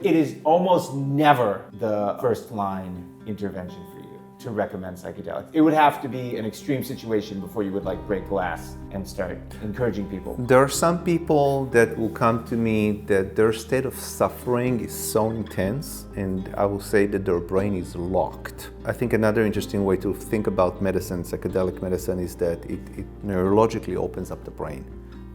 It is almost never the first line intervention for you to recommend psychedelics. It would have to be an extreme situation before you would like break glass and start encouraging people. There are some people that will come to me that their state of suffering is so intense, and I will say that their brain is locked. I think another interesting way to think about medicine, psychedelic medicine, is that it neurologically opens up the brain.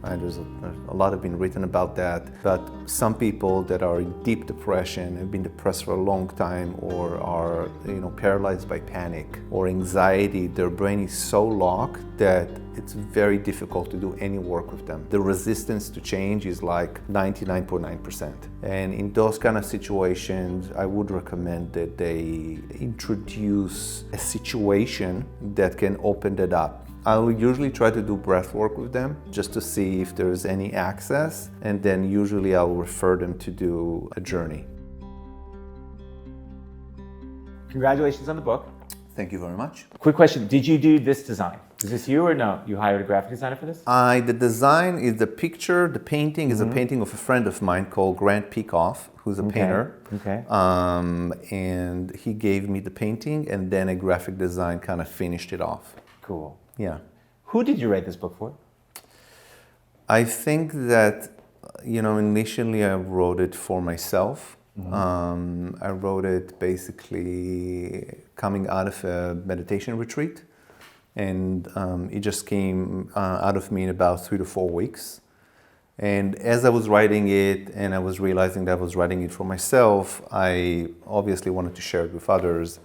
And there's a lot have been written about that. But some people that are in deep depression, have been depressed for a long time, or are paralyzed by panic or anxiety, their brain is so locked that it's very difficult to do any work with them. The resistance to change is like 99.9%. And in those kind of situations, I would recommend that they introduce a situation that can open that up. I will usually try to do breath work with them just to see if there's any access, and then usually I'll refer them to do a journey. Congratulations on the book. Thank you very much. Quick question, did you do this design? Is this you or no? You hired a graphic designer for this? The design is the picture, the painting is a painting of a friend of mine called Grant Peikoff, who's a painter. Okay. And he gave me the painting, and then a graphic design kind of finished it off. Cool. Yeah. Who did you write this book for? I think that, initially I wrote it for myself. I wrote it basically coming out of a meditation retreat. And it just came out of me in about 3 to 4 weeks. And as I was writing it, and I was realizing that I was writing it for myself, I obviously wanted to share it with others.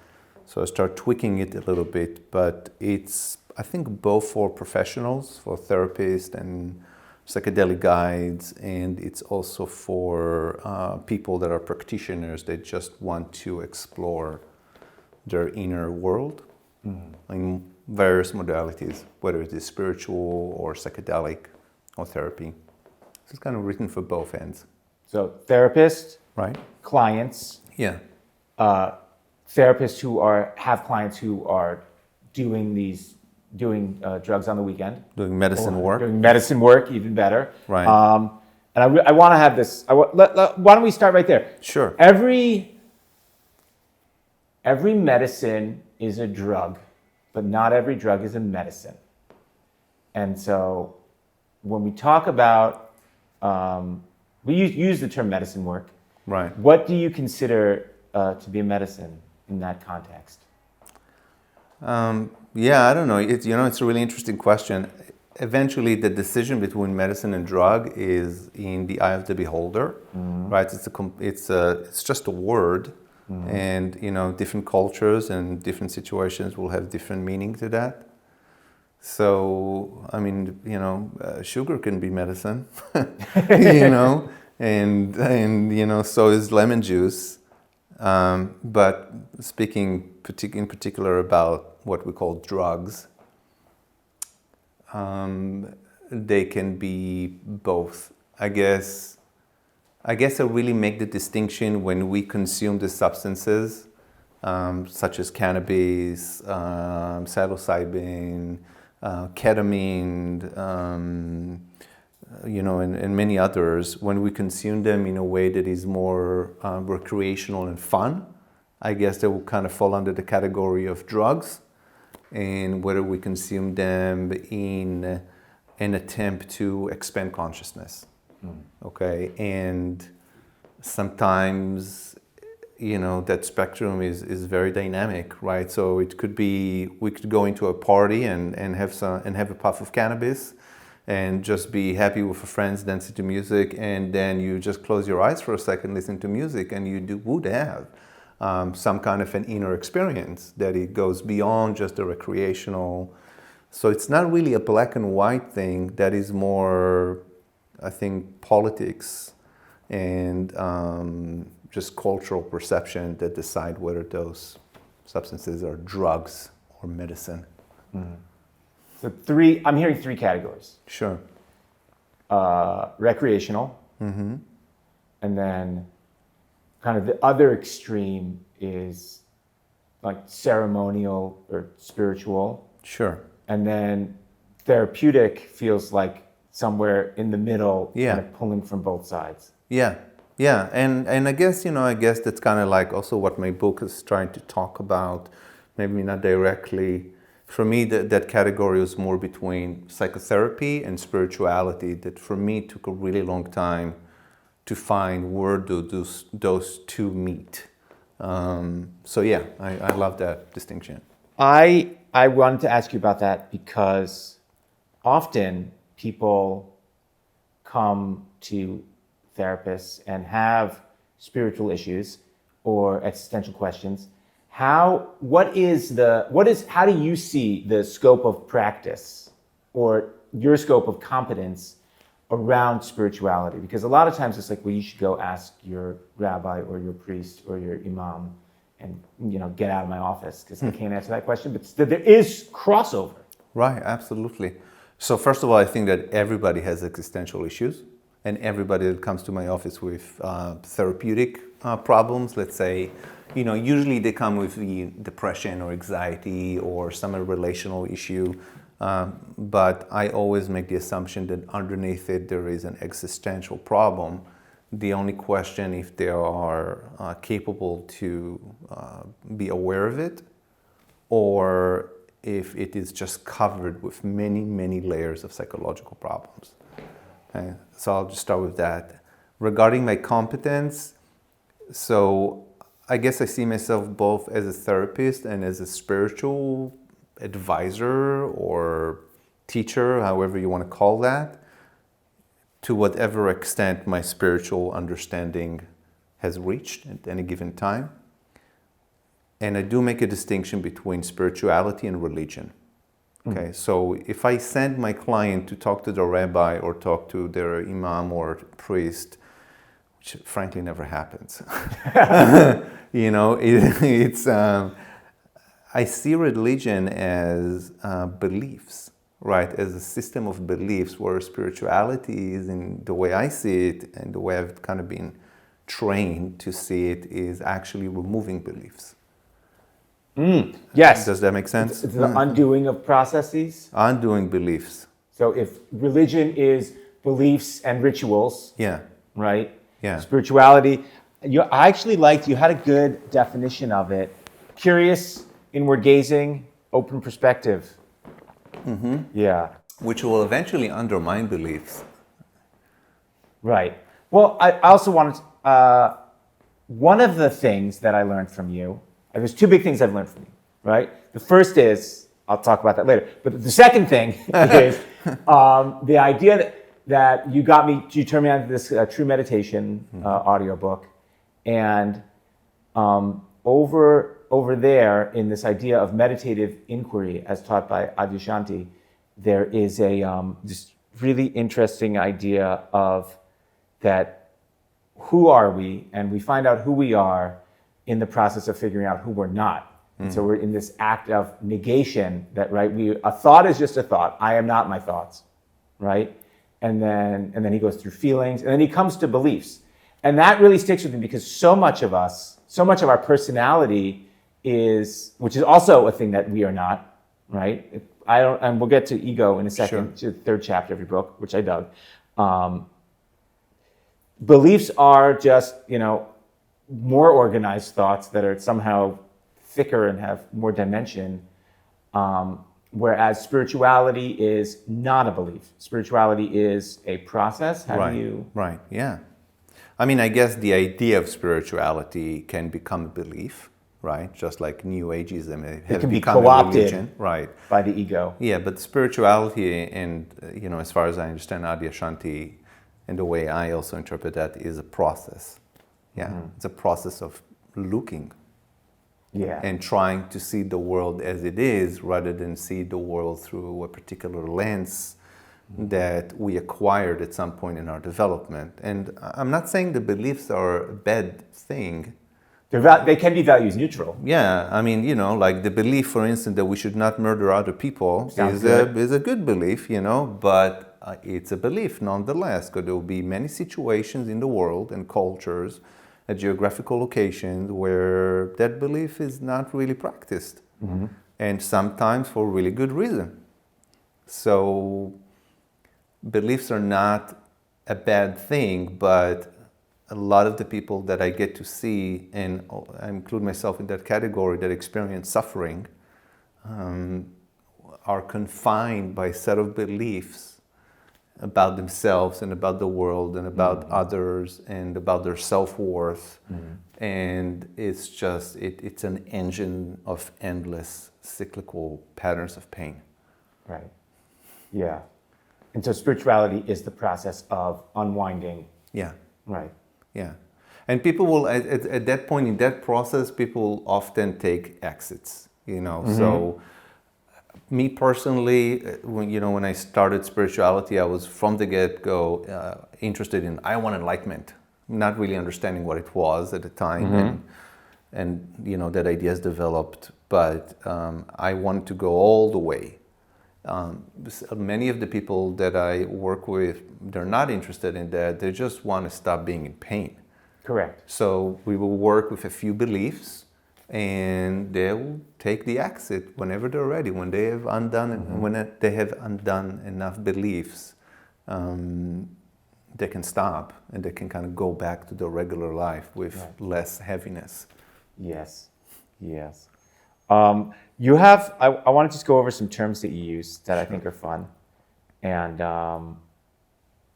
So I started tweaking it a little bit, but it's, I think, both for professionals, for therapists and psychedelic guides, and it's also for people that are practitioners that just want to explore their inner world in various modalities, whether it is spiritual or psychedelic or therapy. So it's kind of written for both ends. So therapists, right? Clients, Yeah. Therapists who have clients who are doing drugs on the weekend. Doing medicine work. Doing medicine work, even better. Right. And I want to have this. Why don't we start right there? Sure. Every medicine is a drug, but not every drug is a medicine. And so when we talk about, we use the term medicine work. Right. What do you consider to be a medicine in that context? Yeah, I don't know. It's a really interesting question. Eventually, the decision between medicine and drug is in the eye of the beholder, right? It's just a word, and different cultures and different situations will have different meaning to that. So, I mean, sugar can be medicine, and so is lemon juice. But speaking in particular about what we call drugs, they can be both. I guess I really make the distinction when we consume the substances, such as cannabis, psilocybin, ketamine, and many others, when we consume them in a way that is more recreational and fun, I guess they will kind of fall under the category of drugs. And whether we consume them in an attempt to expand consciousness, okay? And sometimes, that spectrum is very dynamic, right? So it could be, we could go into a party and have a puff of cannabis, and just be happy with your friends, dancing to music, and then you just close your eyes for a second, listen to music, and you would have some kind of an inner experience that it goes beyond just the recreational. So it's not really a black and white thing. That is more, I think, politics and just cultural perception that decide whether those substances are drugs or medicine. So I'm hearing 3 categories. Sure. Recreational, and then kind of the other extreme is like ceremonial or spiritual. Sure. And then therapeutic feels like somewhere in the middle, Yeah. kind of pulling from both sides. Yeah. Yeah, and I guess, I guess that's kind of like also what my book is trying to talk about, maybe not directly. For me, that category was more between psychotherapy and spirituality, that for me took a really long time to find where do those two meet. So yeah, I love that distinction. I wanted to ask you about that because often people come to therapists and have spiritual issues or existential questions. How do you see the scope of practice or your scope of competence around spirituality? Because a lot of times it's like, well, you should go ask your rabbi or your priest or your imam and, get out of my office because I can't answer that question. But there is crossover. Right, absolutely. So first of all, I think that everybody has existential issues, and everybody that comes to my office with therapeutic problems, let's say, usually they come with the depression or anxiety or some relational issue. But I always make the assumption that underneath it there is an existential problem. The only question if they are capable to be aware of it, or if it is just covered with many, many layers of psychological problems. Okay? So I'll just start with that. Regarding my competence, so I guess I see myself both as a therapist and as a spiritual advisor or teacher, however you want to call that, to whatever extent my spiritual understanding has reached at any given time. And I do make a distinction between spirituality and religion. Okay, so if I send my client to talk to the rabbi or talk to their imam or priest, which frankly never happens, I see religion as beliefs, right? As a system of beliefs, where spirituality is, in the way I see it and the way I've kind of been trained to see it, is actually removing beliefs. Yes. Does that make sense? It's the undoing of processes. Undoing beliefs. So if religion is beliefs and rituals, Yeah. right? Yeah. Spirituality, I actually liked, you had a good definition of it. Curious, inward gazing, open perspective. Mm-hmm. Yeah. Which will eventually undermine beliefs. Right. Well, I also wanted one of the things that I learned from you, there's two big things I've learned from you, right? The first is, I'll talk about that later, but the second thing is the idea that you turned me on to this True Meditation audiobook, and over there in this idea of meditative inquiry as taught by Adyashanti, there is a this really interesting idea of that who are we, and we find out who we are in the process of figuring out who we're not. And so we're in this act of negation that, right, a thought is just a thought. I am not my thoughts, right? And then he goes through feelings, and then he comes to beliefs. And that really sticks with me because so much of our personality is, which is also a thing that we are not, right? And we'll get to ego in a second, to the third chapter of your book, which I dug. Beliefs are just, more organized thoughts that are somehow thicker and have more dimension, whereas spirituality is not a belief. Spirituality is a process. Right, yeah. I mean, I guess the idea of spirituality can become a belief, right? Just like New Ageism It can be become co-opted a religion, right? By the ego. Yeah, but spirituality, and as far as I understand Adyashanti, and the way I also interpret that, is a process. Yeah, it's a process of looking, and trying to see the world as it is, rather than see the world through a particular lens that we acquired at some point in our development. And I'm not saying the beliefs are a bad thing. They can be values neutral. Yeah, I mean, like the belief, for instance, that we should not murder other people is a good belief, but it's a belief nonetheless, because there will be many situations in the world and cultures at geographical locations where that belief is not really practiced, and sometimes for really good reason. So beliefs are not a bad thing, but a lot of the people that I get to see, and I include myself in that category, that experience suffering, are confined by a set of beliefs about themselves and about the world and about others and about their self-worth. And it's just, it's an engine of endless cyclical patterns of pain. Right. Yeah. And so spirituality is the process of unwinding. Yeah. Right. Yeah. And people will, at that point in that process, people often take exits, you know. So me personally, when I started spirituality, I was from the get-go interested in, I want enlightenment, not really understanding what it was at the time, and that ideas developed, but I wanted to go all the way. Many of the people that I work with, they're not interested in that. They just want to stop being in pain. Correct. So we will work with a few beliefs, and they will take the exit whenever they're ready. When they have undone, when they have undone enough beliefs, they can stop and they can kind of go back to their regular life with less heaviness. Yes. Yes. You have, I want to just go over some terms that you use that I think are fun. And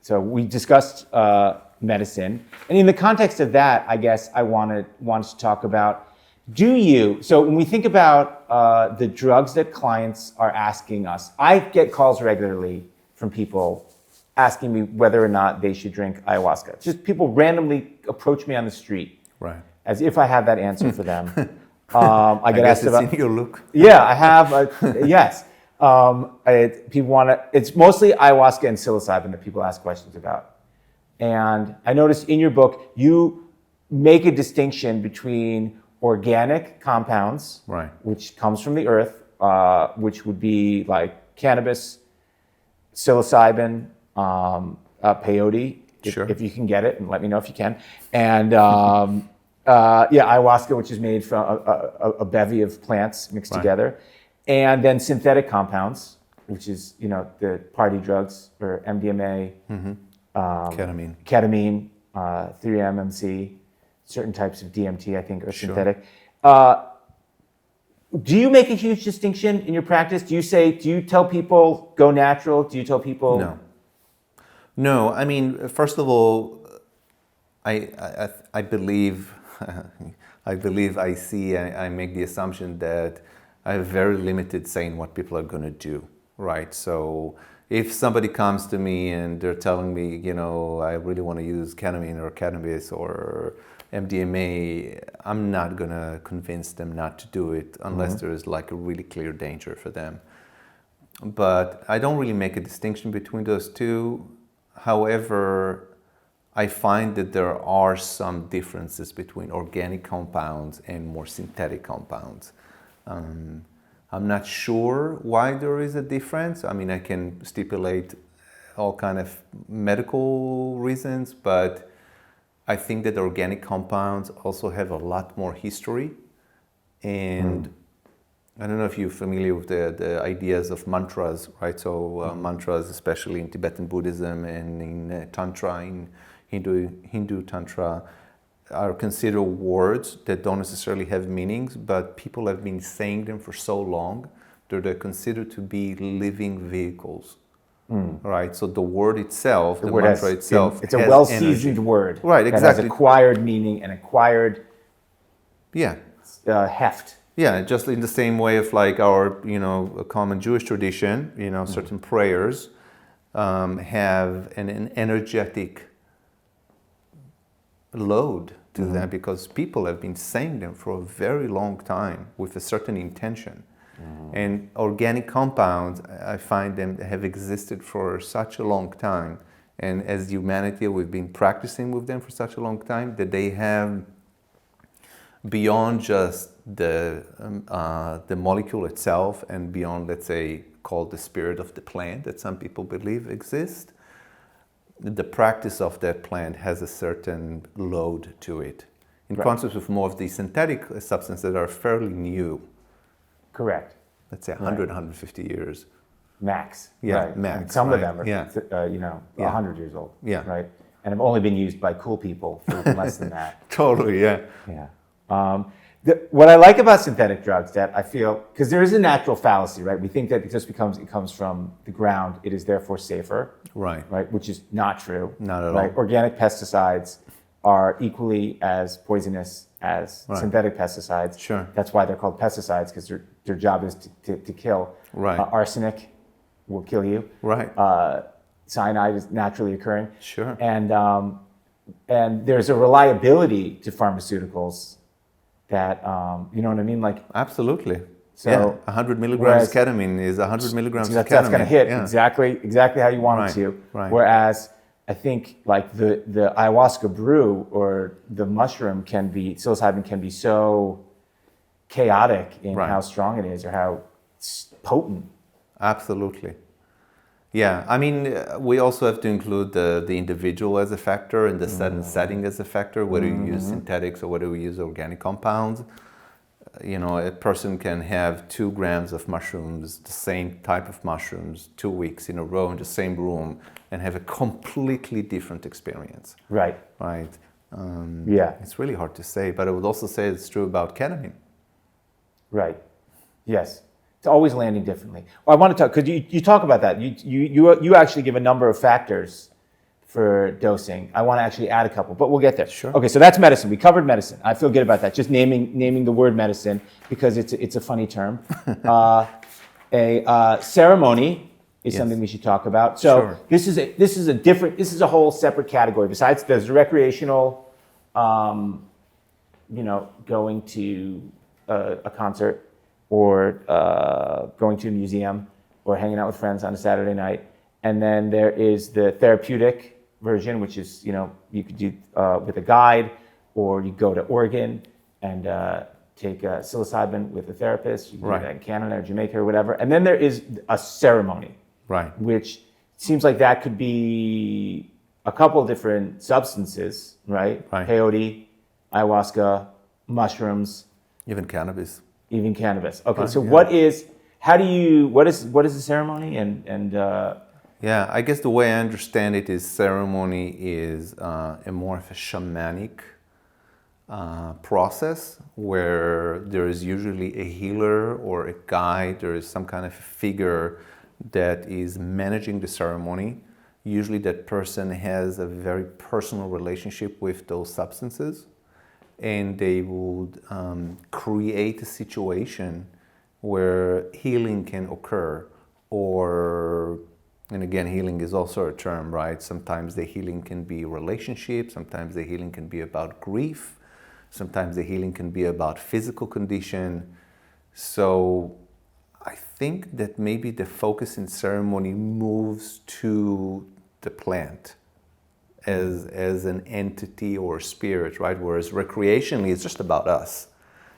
so we discussed medicine. And in the context of that, I guess I wanted to talk about, so when we think about the drugs that clients are asking us, I get calls regularly from people asking me whether or not they should drink ayahuasca. Just people randomly approach me on the street. Right. As if I have that answer for them. I get asked about. It's in your look. Yeah, I have. Yes. People want to. It's mostly ayahuasca and psilocybin that people ask questions about. And I noticed in your book you make a distinction between organic compounds, right, which comes from the earth, which would be like cannabis, psilocybin, peyote, if you can get it, and let me know if you can, and ayahuasca, which is made from a bevy of plants mixed together, and then synthetic compounds, which is the party drugs, or MDMA, ketamine, 3-MMC, certain types of DMT, I think, are synthetic. Do you make a huge distinction in your practice? Do you tell people go natural? Do you tell people No, I mean, first of all, I believe, I make the assumption that I have very limited say in what people are going to do, right? So if somebody comes to me and they're telling me, I really want to use ketamine or cannabis or MDMA, I'm not going to convince them not to do it unless there is like a really clear danger for them. But I don't really make a distinction between those two. However, I find that there are some differences between organic compounds and more synthetic compounds. I'm not sure why there is a difference. I mean, I can stipulate all kind of medical reasons, but I think that organic compounds also have a lot more history. And I don't know if you're familiar with the ideas of mantras, right? So mantras, especially in Tibetan Buddhism and in Tantra, in Hindu Tantra, are considered words that don't necessarily have meanings, but people have been saying them for so long that they're considered to be living vehicles, right? So the word itself, the mantra itself, it's a well-seasoned word, right? Exactly, that has acquired meaning and acquired heft. Yeah, just in the same way of like our, a common Jewish tradition, certain prayers have an energetic load to them because people have been saying them for a very long time with a certain intention. And organic compounds, I find them have existed for such a long time. And as humanity, we've been practicing with them for such a long time that they have, beyond just the molecule itself and beyond, let's say, called the spirit of the plant that some people believe exists, the practice of that plant has a certain load to it. In contrast with more of the synthetic substances that are fairly new. Correct. Let's say 100, 150 Max. Yeah, right. max. And some of them are, 100 years old. Right. and have only been used by cool people for less than that. Totally, yeah. Yeah. What I like about synthetic drugs that I feel, because there is a natural fallacy, right? We think that it comes from the ground, it is therefore safer, Right. right? Which is not true. Not at right? all. Organic pesticides are equally as poisonous as synthetic pesticides. Sure. That's why they're called pesticides, because their job is to kill. Right. Arsenic will kill you. Right. Cyanide is naturally occurring. Sure. And there's a reliability to pharmaceuticals that, you know what I mean? Like, Absolutely. So, yeah, 100 milligrams ketamine is 100 milligrams that's ketamine. going to hit Yeah. exactly how you want it to. Right. Whereas I think like the ayahuasca brew or the mushroom psilocybin can be so chaotic in how strong it is or how potent. Absolutely. Yeah, I mean, we also have to include the individual as a factor and the setting as a factor, whether you use synthetics or whether we use organic compounds. You know, a person can have 2 grams of mushrooms, the same type of mushrooms, 2 weeks in a row in the same room and have a completely different experience. Right. Right. Yeah. It's really hard to say, but I would also say it's true about ketamine. Right. Yes. It's always landing differently. Well, I want to talk, because you talk about that. You actually give a number of factors for dosing. I want to actually add a couple, but we'll get there. Sure. Okay, so that's medicine. We covered medicine. I feel good about that. Just naming the word medicine because it's a funny term. A ceremony is something we should talk about. So Sure. this is a whole separate category. Besides, there's recreational, going to a concert or going to a museum or hanging out with friends on a Saturday night. And then there is the therapeutic version, which is, you could do with a guide, or you go to Oregon and take psilocybin with a therapist. You can do that in Canada or Jamaica or whatever. And then there is a ceremony, which seems like that could be a couple of different substances, right? Peyote, ayahuasca, mushrooms. Even cannabis. Okay, so what is the ceremony Yeah, I guess the way I understand it is ceremony is a more of a shamanic process where there is usually a healer or a guide, there is some kind of figure that is managing the ceremony. Usually that person has a very personal relationship with those substances, and they would create a situation where healing can occur, and again, healing is also a term, right? Sometimes the healing can be relationship, sometimes the healing can be about grief, sometimes the healing can be about physical condition. So I think that maybe the focus in ceremony moves to the plant as an entity or spirit, right? Whereas recreationally, it's just about us.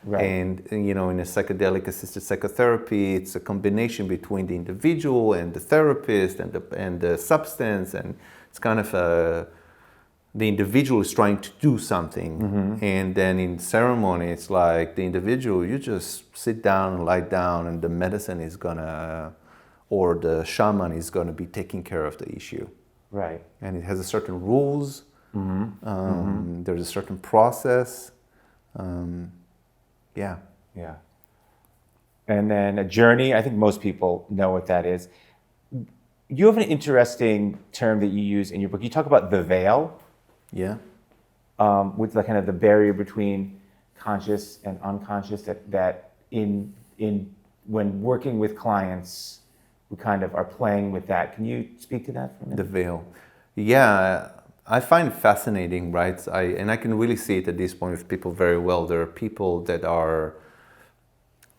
Right. And in a psychedelic assisted psychotherapy, it's a combination between the individual and the therapist and the substance, and it's kind of the individual is trying to do something, and then in ceremony, it's like the individual, you just sit down and lie down, and the medicine is or the shaman is gonna be taking care of the issue. Right. And it has a certain rules. There's a certain process. Yeah. And then a journey, I think most people know what that is. You have an interesting term that you use in your book. You talk about the veil. Yeah. With the kind of the barrier between conscious and unconscious that in when working with clients, we kind of are playing with that. Can you speak to that for a minute? The veil. Yeah. I find it fascinating, right? I can really see it at this point with people very well. There are people that are,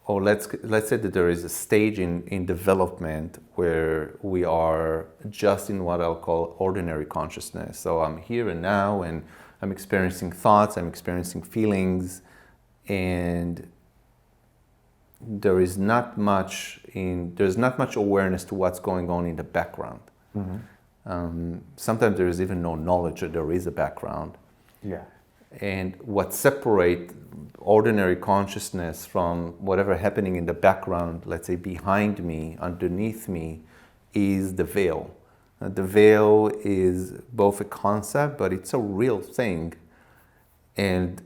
let's say that there is a stage in development where we are just in what I'll call ordinary consciousness. So I'm here and now, and I'm experiencing thoughts, I'm experiencing feelings, and there's not much awareness to what's going on in the background. Sometimes there is even no knowledge that there is a background. Yeah. And what separates ordinary consciousness from whatever happening in the background, let's say behind me, underneath me, is the veil. The veil is both a concept, but it's a real thing. And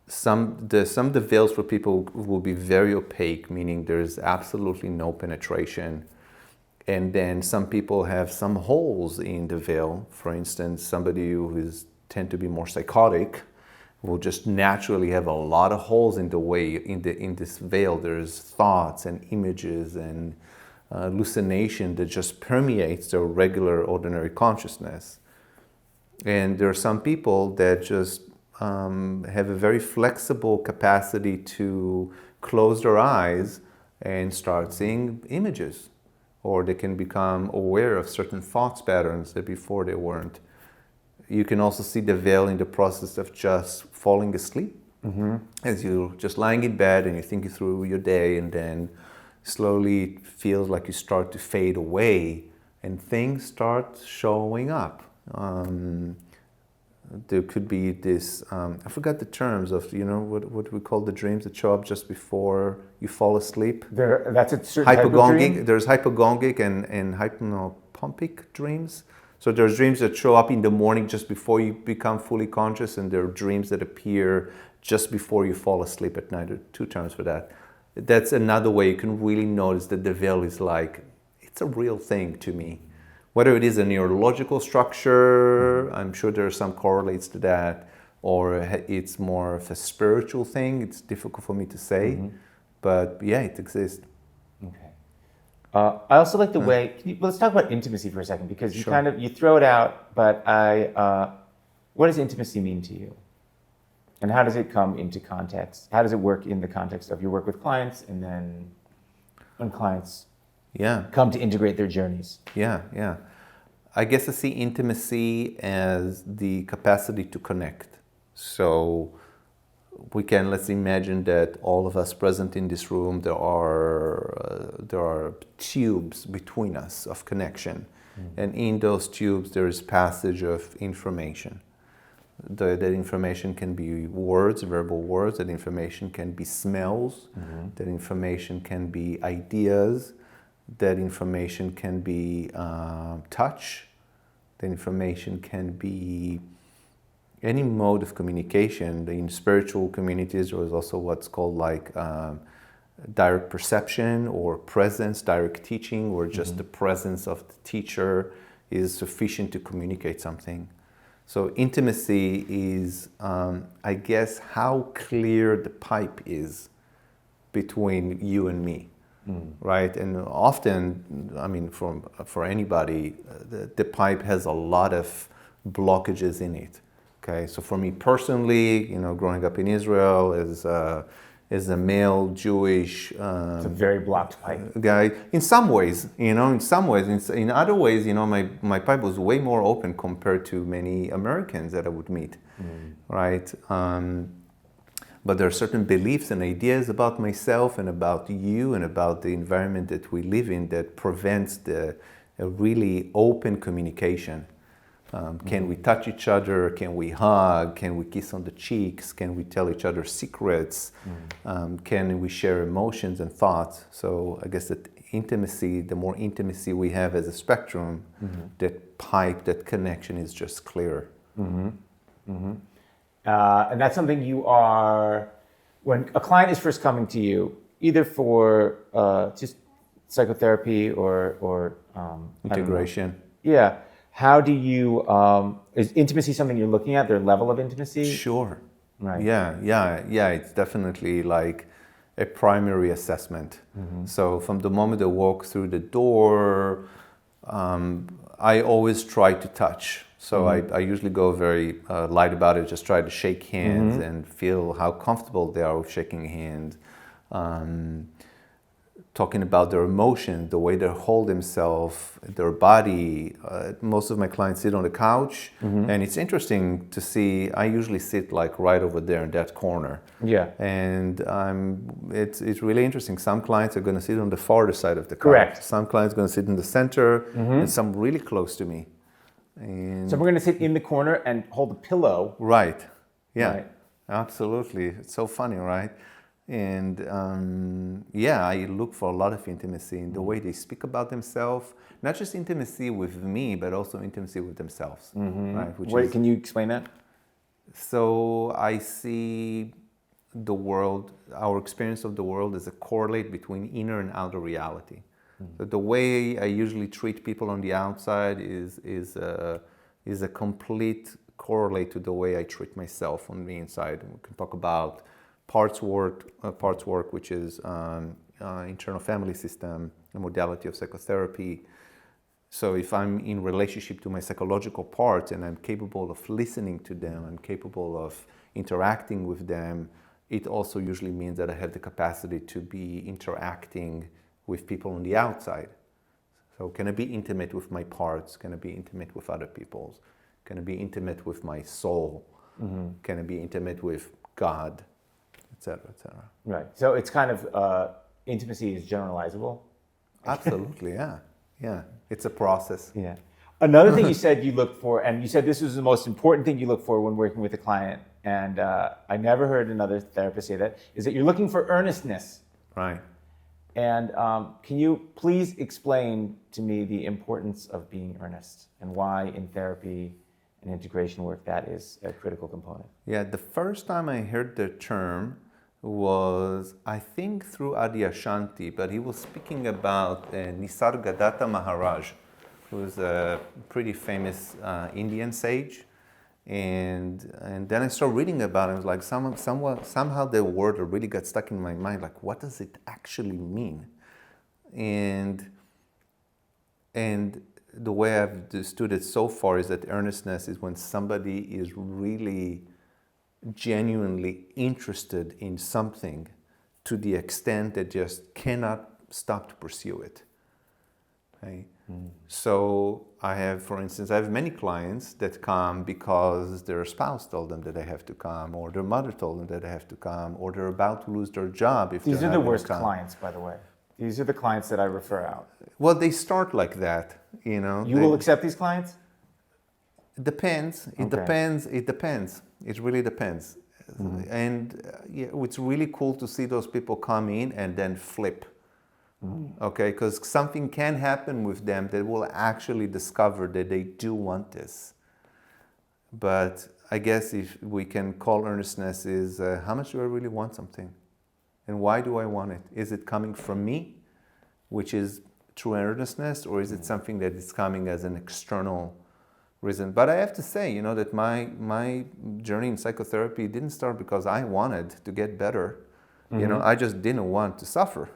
some of the veils for people will be very opaque, meaning there's absolutely no penetration. And then some people have some holes in the veil. For instance, somebody who tend to be more psychotic will just naturally have a lot of holes in the way in this veil. There's thoughts and images and hallucination that just permeates their regular, ordinary consciousness. And there are some people that just have a very flexible capacity to close their eyes and start seeing images, or they can become aware of certain thoughts patterns that before they weren't. You can also see the veil in the process of just falling asleep. As you're just lying in bed and you're thinking through your day, and then slowly it feels like you start to fade away and things start showing up. There could be this, I forgot the terms of, what we call the dreams that show up just before you fall asleep. That's a certain type of dream? There's hypogongic and hypnopompic dreams. So there's dreams that show up in the morning just before you become fully conscious, and there are dreams that appear just before you fall asleep at night. There are two terms for that. That's another way you can really notice that the veil is like, it's a real thing to me. Whether it is a neurological structure, I'm sure there are some correlates to that, or it's more of a spiritual thing. It's difficult for me to say, but yeah, it exists. Okay. I also like the way, let's talk about intimacy for a second, because you Sure. you throw it out, but what does intimacy mean to you? And how does it come into context? How does it work in the context of your work with clients, and then when clients come to integrate their journeys? Yeah. I guess I see intimacy as the capacity to connect. So let's imagine that all of us present in this room, there are tubes between us of connection. And in those tubes, there is passage of information. That information can be words, verbal words. That information can be smells. That information can be ideas. That information can be touch. That information can be any mode of communication. In spiritual communities, there is also what's called like direct perception or presence, direct teaching, where just the presence of the teacher is sufficient to communicate something. So intimacy is, I guess, how clear the pipe is between you and me, right? And often, I mean, for anybody, the pipe has a lot of blockages in it. Okay, so for me personally, growing up in Israel as a male Jewish It's a very blocked pipe. guy, in some ways, in other ways, my pipe was way more open compared to many Americans that I would meet, right? But there are certain beliefs and ideas about myself and about you and about the environment that we live in that prevents a really open communication. Can we touch each other? Can we hug? Can we kiss on the cheeks? Can we tell each other secrets? Can we share emotions and thoughts? So I guess that intimacy, the more intimacy we have as a spectrum, that pipe, that connection is just clearer. And that's something you are, when a client is first coming to you, either for just psychotherapy or Integration. Yeah. How do you, is intimacy something you're looking at, their level of intimacy? Sure. Right. Yeah. It's definitely like a primary assessment. So from the moment I walk through the door, I always try to touch. So I usually go very light about it, just try to shake hands and feel how comfortable they are with shaking hands. Talking about their emotions, the way they hold themselves, their body. Most of my clients sit on the couch, and it's interesting to see. I usually sit like right over there in that corner. Yeah. And it's really interesting. Some clients are going to sit on the farther side of the couch. Correct. Some clients are going to sit in the center, and some really close to me. And So we're going to sit in the corner and hold a pillow. right. Yeah. Right. Absolutely. It's so funny, right? And yeah, I look for a lot of intimacy in the way they speak about themselves, not just intimacy with me, but also intimacy with themselves. Right? Wait, can you explain that? So I see the world, our experience of the world, as a correlate between inner and outer reality. So the way I usually treat people on the outside is a complete correlate to the way I treat myself on the inside. And we can talk about parts work, which is internal family system, a modality of psychotherapy. So if I'm in relationship to my psychological parts and I'm capable of listening to them, I'm capable of interacting with them, it also usually means that I have the capacity to be interacting with people on the outside. So can I be intimate with my parts? Can I be intimate with other people's? Can I be intimate with my soul? Can I be intimate with God, etc., etc.? Right. So it's kind of intimacy is generalizable. Absolutely, yeah. Yeah, it's a process. Yeah. Another thing you said you look for, and you said this was the most important thing you look for when working with a client, and I never heard another therapist say that, is that you're looking for earnestness. Right. And can you please explain to me the importance of being earnest and why in therapy and integration work that is a critical component? Yeah, the first time I heard the term was, I think, through Adyashanti, but he was speaking about Nisargadatta Maharaj, who was a pretty famous Indian sage. And then I started reading about it. I was like, somehow the word really got stuck in my mind. Like, what does it actually mean? And the way I've understood it so far is that earnestness is when somebody is really genuinely interested in something to the extent that just cannot stop to pursue it. Okay? So I have, for instance, I have many clients that come because their spouse told them that they have to come, or their mother told them that they have to come, or they're about to lose their job if These they're are not the gonna worst come. clients, by the way. These are the clients that I refer out. Well, they start like that, you know. You will accept these clients? It depends. It Okay. depends. It depends. It really depends. And yeah, it's really cool to see those people come in and then flip. Okay, because something can happen with them that will actually discover that they do want this. But I guess if we can call earnestness is how much do I really want something? And why do I want it? Is it coming from me, which is true earnestness, or is it something that is coming as an external reason? But I have to say, you know, that my journey in psychotherapy didn't start because I wanted to get better. You know, I just didn't want to suffer.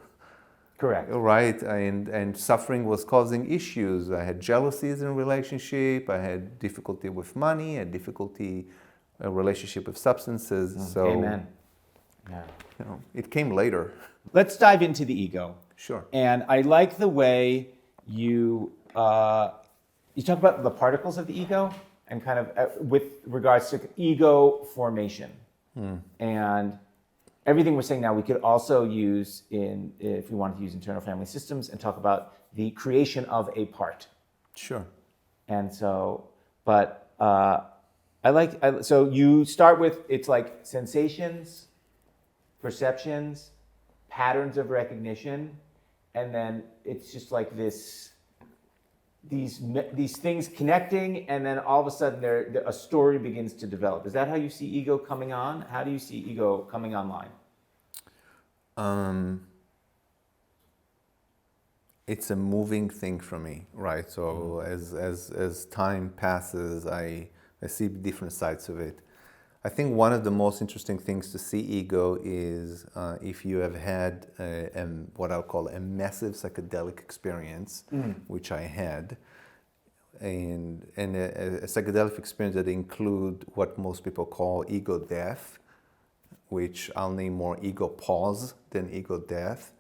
Correct. Right, and suffering was causing issues. I had jealousies in a relationship. I had difficulty with money. I had difficulty a relationship with substances. So, Amen. Yeah. you know, it came later. Let's dive into the ego. Sure. And I like the way you talk about the particles of the ego and kind of with regards to ego formation. And everything we're saying now, we could also use if we wanted to use internal family systems and talk about the creation of a part. Sure. And so, but so you start with, it's like sensations, perceptions, patterns of recognition, and then it's just like these things connecting, and then all of a sudden a story begins to develop. Is that how you see ego coming on? How do you see ego coming online? It's a moving thing for me, right? So as time passes, I see different sides of it. I think one of the most interesting things to see ego is if you have had what I'll call a massive psychedelic experience, which I had, and a psychedelic experience that include what most people call ego death, which I'll name more ego pause than ego death.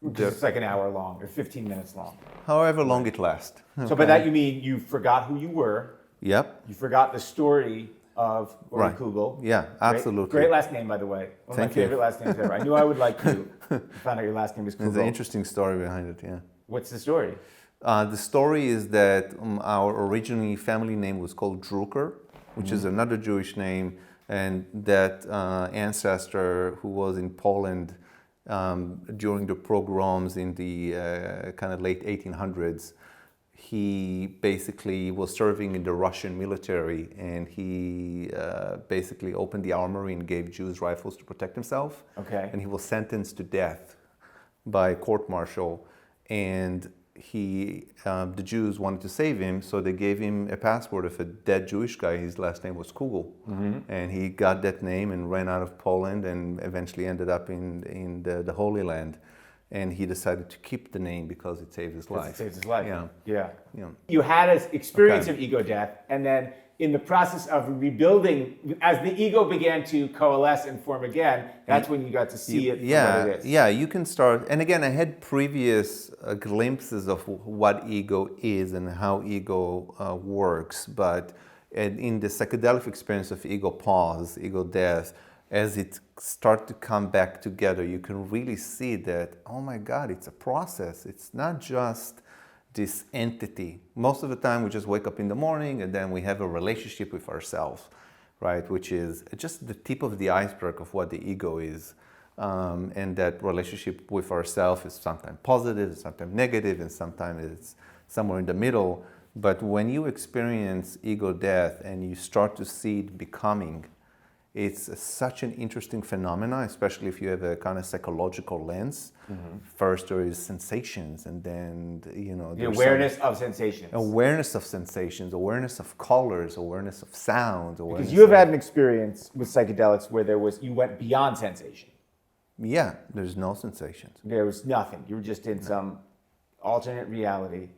It's like an hour long or 15 minutes long. However long it lasts. So by that you mean you forgot who you were, Yep. you forgot the story of Uri Right. Kugel. Yeah, absolutely. Great last name, by the way. One of Thank my you. favorite last names ever. I knew I would like you. I found out your last name is There's an Kugel. interesting story behind it, yeah. What's the story? The story is that our originally family name was called Drucker, which is another Jewish name. And that ancestor who was in Poland during the pogroms in the kind of late 1800s, he basically was serving in the Russian military, and he basically opened the armory and gave Jews rifles to protect himself. Okay. And he was sentenced to death by court-martial. And the Jews wanted to save him, so they gave him a passport of a dead Jewish guy. His last name was Kugel. And he got that name and ran out of Poland and eventually ended up in the Holy Land. And he decided to keep the name because it saved his life. It saves his life. Yeah. Yeah. Yeah. You had an experience Okay. of ego death, and then in the process of rebuilding, as the ego began to coalesce and form again, that's when you got to see it for what it is. Yeah, you can start. And again, I had previous glimpses of what ego is and how ego works. But in the psychedelic experience of ego pause, ego death, as it starts to come back together, you can really see that, oh my God, it's a process. It's not just this entity. Most of the time we just wake up in the morning and then we have a relationship with ourselves, right? Which is just the tip of the iceberg of what the ego is. And that relationship with ourselves is sometimes positive, sometimes negative, and sometimes it's somewhere in the middle. But when you experience ego death and you start to see it becoming, it's such an interesting phenomenon, especially if you have a kind of psychological lens. First there is sensations, and then The awareness of sensations. Awareness of sensations, awareness of colors, awareness of sound. Because you have had an experience with psychedelics where you went beyond sensation. Yeah, there's no sensations. There was nothing. You were just in some alternate reality.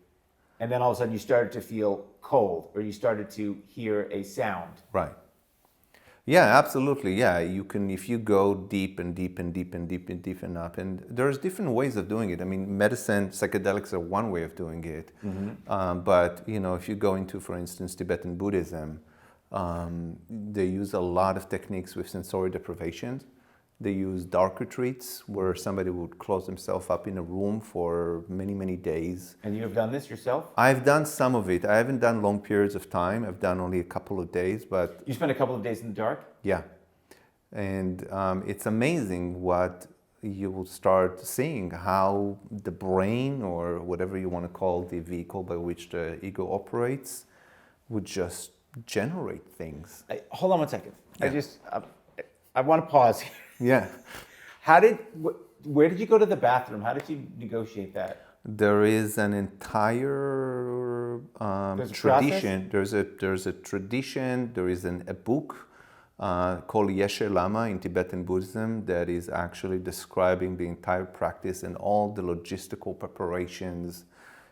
And then all of a sudden you started to feel cold, or you started to hear a sound. Right. Yeah, absolutely. Yeah, you can, if you go deep and deep and deep and deep and deep and up, and there's different ways of doing it. I mean, medicine, psychedelics are one way of doing it. But, if you go into, for instance, Tibetan Buddhism, they use a lot of techniques with sensory deprivation. They use dark retreats where somebody would close themselves up in a room for many, many days. And you have done this yourself? I've done some of it. I haven't done long periods of time. I've done only a couple of days, but... You spent a couple of days in the dark? Yeah. And it's amazing what you will start seeing, how the brain, or whatever you want to call the vehicle by which the ego operates, would just generate things. Hold on one second. Yeah. I want to pause here. Yeah. Where did you go to the bathroom? How did you negotiate that? There is an entire tradition. There's a tradition. There is a book called Yeshe Lama in Tibetan Buddhism that is actually describing the entire practice and all the logistical preparations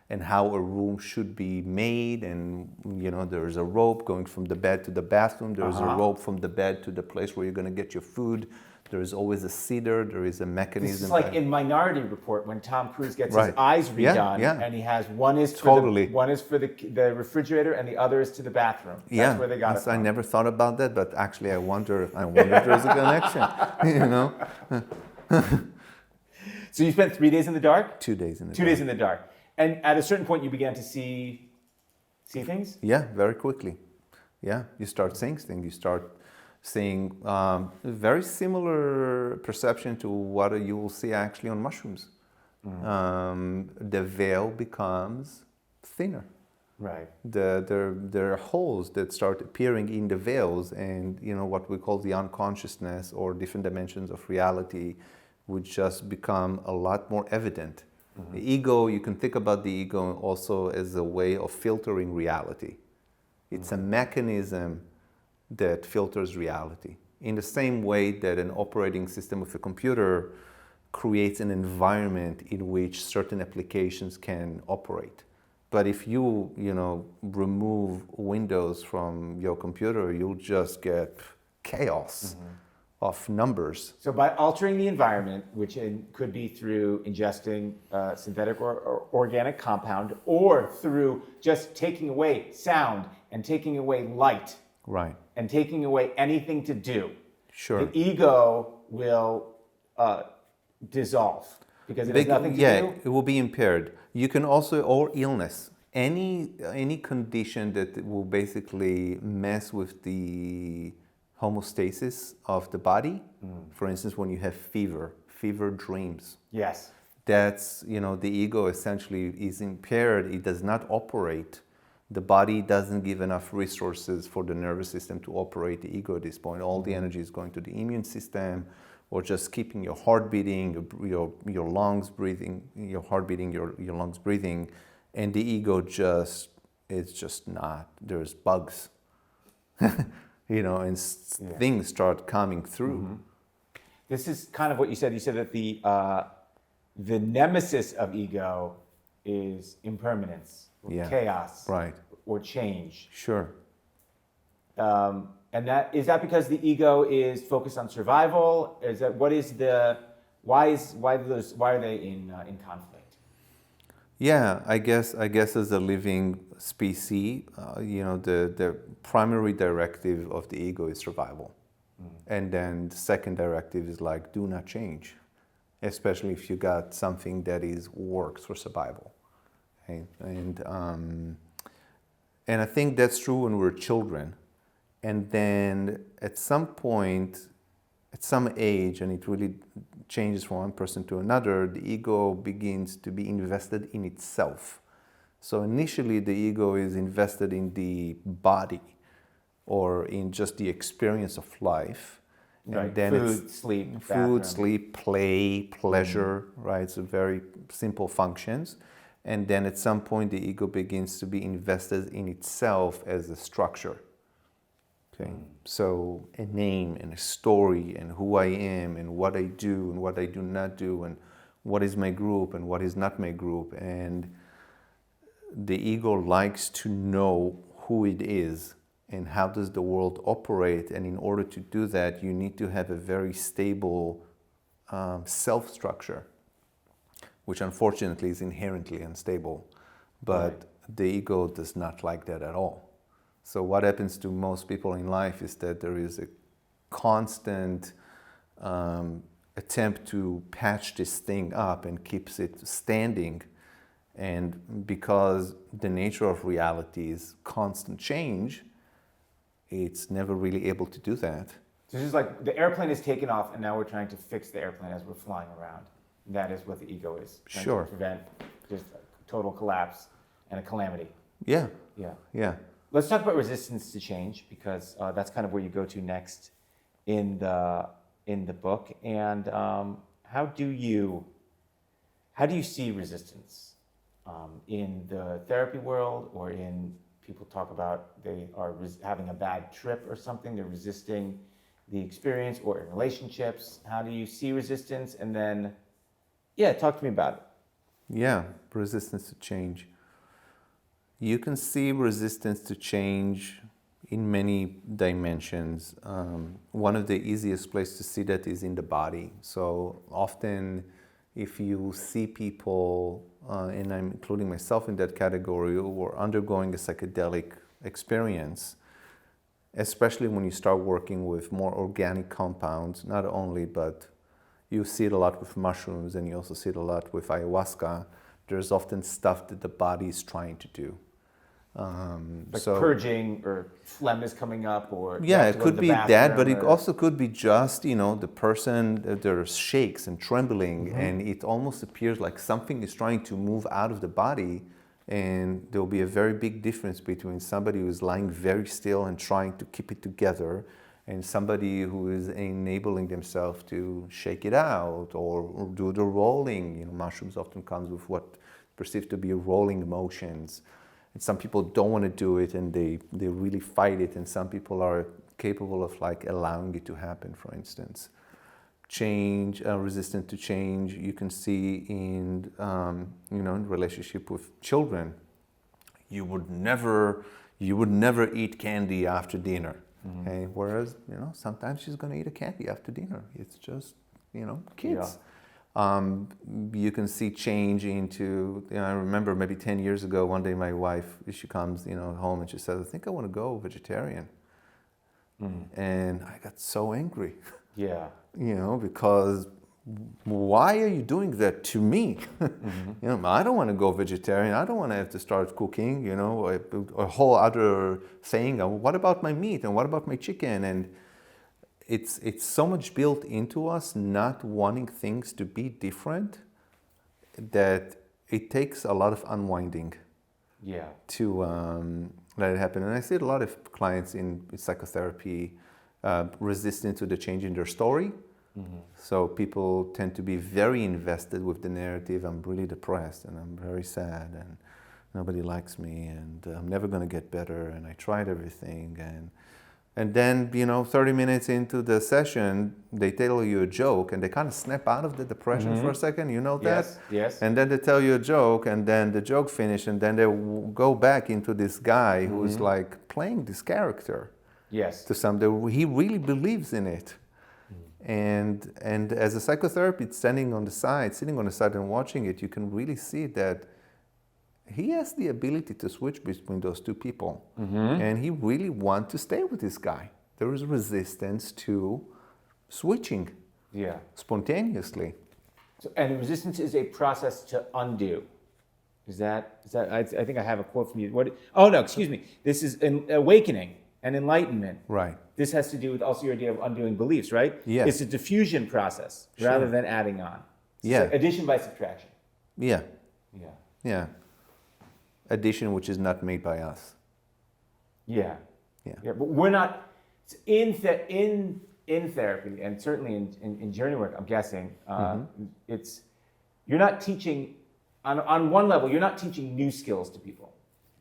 and how a room should be made. And there's a rope going from the bed to the bathroom. There's a rope from the bed to the place where you're going to get your food. There is always a cedar. There is a mechanism. This is like in Minority Report when Tom Cruise gets his eyes redone, and he has one is for the refrigerator and the other is to the bathroom. That's where they got it from. I never thought about that, but actually I wonder if there's a connection. So you spent 3 days in the dark? 2 days in the dark. 2 days in the dark. And at a certain point you began to see things? Yeah, very quickly. Yeah, you start seeing things. You start seeing very similar perception to what you will see actually on mushrooms. The veil becomes thinner. Right. There are holes that start appearing in the veils, and what we call the unconsciousness or different dimensions of reality would just become a lot more evident. The ego, you can think about the ego also as a way of filtering reality. It's a mechanism that filters reality. In the same way that an operating system of a computer creates an environment in which certain applications can operate. But if you remove Windows from your computer, you'll just get chaos of numbers. So by altering the environment, which could be through ingesting synthetic or organic compound, or through just taking away sound and taking away light, right, and taking away anything to do, sure, the ego will dissolve because it has nothing to do. Yeah, it will be impaired. You can also, or illness, any condition that will basically mess with the homeostasis of the body. For instance, when you have fever dreams. Yes. That's, the ego essentially is impaired. It does not operate. The body doesn't give enough resources for the nervous system to operate the ego at this point. All the energy is going to the immune system, or just keeping your heart beating, your lungs breathing, your heart beating, your lungs breathing, and the ego it's just not. There's bugs, and things start coming through. This is kind of what you said. You said that the nemesis of ego is impermanence, or chaos, Right. or change. Sure. And is that because the ego is focused on survival? Why are they in conflict? Yeah, I guess as a living species, the primary directive of the ego is survival. And then the second directive is like, do not change, especially if you got something that works for survival. Okay? And I think that's true when we're children. And then at some point, at some age, and it really changes from one person to another, the ego begins to be invested in itself. So initially, the ego is invested in the body or in just the experience of life. Right. And then Food, sleep, play, pleasure, right? So very simple functions. And then at some point, the ego begins to be invested in itself as a structure. Okay. So a name and a story and who I am and what I do and what I do not do and what is my group and what is not my group. And the ego likes to know who it is and how does the world operate. And in order to do that, you need to have a very stable self-structure, which unfortunately is inherently unstable. But the ego does not like that at all. So what happens to most people in life is that there is a constant attempt to patch this thing up and keeps it standing. And because the nature of reality is constant change, it's never really able to do that. So this is like the airplane is taken off, and now we're trying to fix the airplane as we're flying around. That is what the ego is. Trying Sure. to prevent just a total collapse and a calamity. Yeah. Yeah. Yeah. Let's talk about resistance to change, because that's kind of where you go to next in the book. And how do you see resistance in the therapy world, or in people talk about they are having a bad trip or something, they're resisting the experience, or in relationships? How do you see resistance? And then, talk to me about it. Yeah, resistance to change. You can see resistance to change in many dimensions. One of the easiest places to see that is in the body. So often, if you see people, and I'm including myself in that category, who are undergoing a psychedelic experience, especially when you start working with more organic compounds, not only, but you see it a lot with mushrooms, and you also see it a lot with ayahuasca, there's often stuff that the body is trying to do. Like purging, or phlegm is coming up, or it could be that, but it also could be just, the person, there shakes and trembling, and it almost appears like something is trying to move out of the body, and there'll be a very big difference between somebody who is lying very still and trying to keep it together, and somebody who is enabling themselves to shake it out or do the rolling. Mushrooms often comes with what perceived to be rolling motions. And some people don't want to do it, and they really fight it. And some people are capable of allowing it to happen, for instance. Change, resistant to change, you can see in, in relationship with children. You would never eat candy after dinner. Okay? Whereas, sometimes she's going to eat a candy after dinner. It's just, kids. Yeah. You can see change into, I remember maybe 10 years ago, one day my wife, she comes, home, and she says, I think I want to go vegetarian. And I got so angry. Yeah. Because why are you doing that to me? I don't want to go vegetarian. I don't want to have to start cooking, a whole other thing. What about my meat? And what about my chicken? And it's so much built into us not wanting things to be different that it takes a lot of unwinding Yeah. to let it happen. And I see a lot of clients in psychotherapy resistant to the change in their story. So people tend to be very invested with the narrative. I'm really depressed and I'm very sad and nobody likes me and I'm never going to get better and I tried everything. And then, 30 minutes into the session, they tell you a joke and they kind of snap out of the depression for a second. You know that? Yes. And then they tell you a joke and then the joke finishes and then they go back into this guy who's like playing this character. Yes. To some, he really believes in it. And as a psychotherapist sitting on the side and watching it, you can really see that he has the ability to switch between those two people. And he really wants to stay with this guy. There is resistance to switching spontaneously. So, and resistance is a process to undo. Is that I think I have a quote from you. Excuse me. This is an awakening and enlightenment. Right. This has to do with also your idea of undoing beliefs, right? Yes. It's a diffusion process rather than adding on. Yeah. So addition by subtraction. Yeah. Yeah. Yeah. Addition which is not made by us. Yeah. Yeah. Yeah. But we're not in therapy and certainly in journey work. I'm guessing you're not teaching on one level. You're not teaching new skills to people.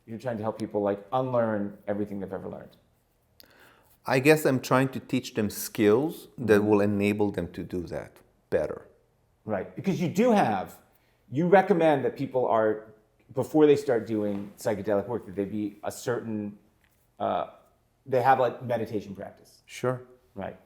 You're trying to help people like unlearn everything they've ever learned. I guess I'm trying to teach them skills that will enable them to do that better. Right, because you recommend that people are, before they start doing psychedelic work, that they be a certain, they have like meditation practice. Sure. Right.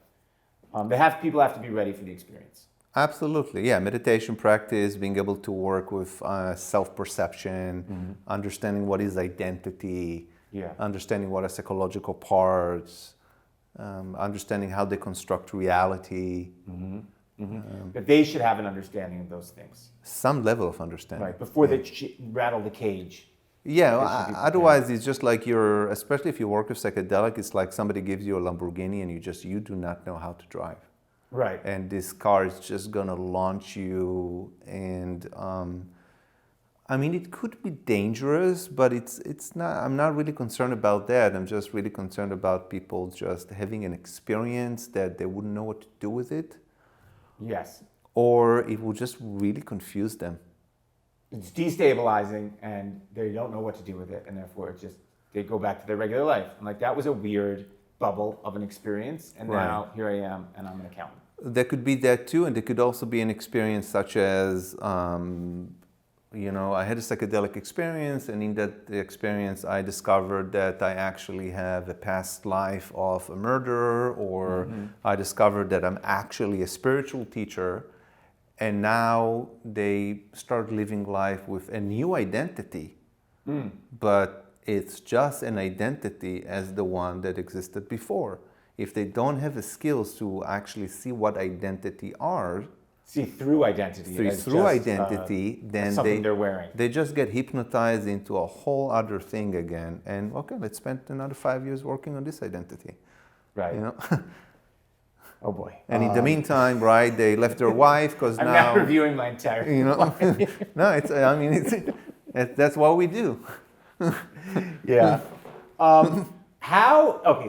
People have to be ready for the experience. Absolutely, yeah. Meditation practice, being able to work with self-perception, understanding what is identity, understanding what are psychological parts, understanding how they construct reality. That they should have an understanding of those things. Some level of understanding. Right, before they rattle the cage. Yeah, otherwise it's just like especially if you work with psychedelic, it's like somebody gives you a Lamborghini and you do not know how to drive. Right. And this car is just gonna launch you and it could be dangerous, but it's not. I'm not really concerned about that. I'm just really concerned about people just having an experience that they wouldn't know what to do with it. Yes. Or it will just really confuse them. It's destabilizing and they don't know what to do with it, and therefore they go back to their regular life. And like that was a weird bubble of an experience, and now here I am and I'm an accountant. There could be that too, and there could also be an experience such as I had a psychedelic experience, and in that experience, I discovered that I actually have a past life of a murderer, or I discovered that I'm actually a spiritual teacher, and now they start living life with a new identity, but it's just an identity as the one that existed before. If they don't have the skills to actually see what identity are, see through identity. Then something they're wearing. They just get hypnotized into a whole other thing again. And okay, let's spend another 5 years working on this identity. Right. Oh boy. And in the meantime, right, they left their wife because I'm now not reviewing my entire life. No, that's what we do. Yeah.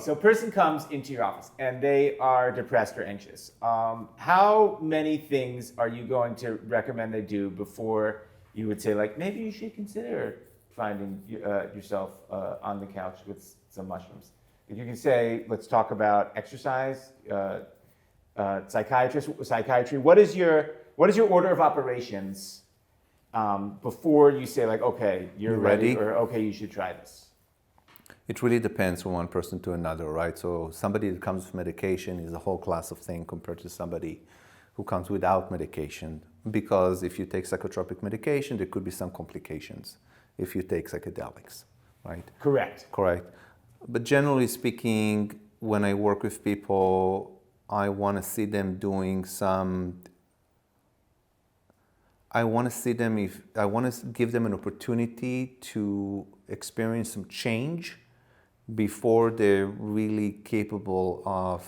So a person comes into your office and they are depressed or anxious. How many things are you going to recommend they do before you would say, like, maybe you should consider finding yourself on the couch with some mushrooms? If you can say, let's talk about exercise, psychiatry. What is your order of operations before you say, like, okay, you're ready, or okay, you should try this? It really depends from one person to another, right? So somebody that comes with medication is a whole class of thing compared to somebody who comes without medication. Because if you take psychotropic medication, there could be some complications if you take psychedelics, right? Correct. But generally speaking, when I work with people, I want to see them doing I want to give them an opportunity to experience some change before they're really capable of,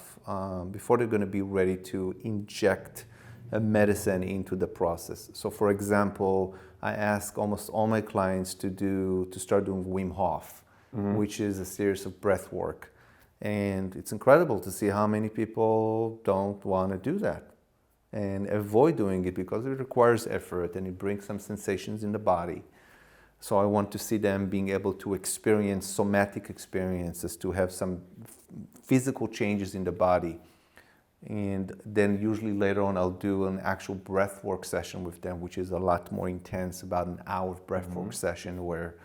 before they're going to be ready to inject a medicine into the process. So for example, I ask almost all my clients to start doing Wim Hof, which is a series of breath work. And it's incredible to see how many people don't want to do that and avoid doing it because it requires effort and it brings some sensations in the body. So I want to see them being able to experience somatic experiences, to have some physical changes in the body. And then usually later on I'll do an actual breathwork session with them, which is a lot more intense, about an hour breathwork session where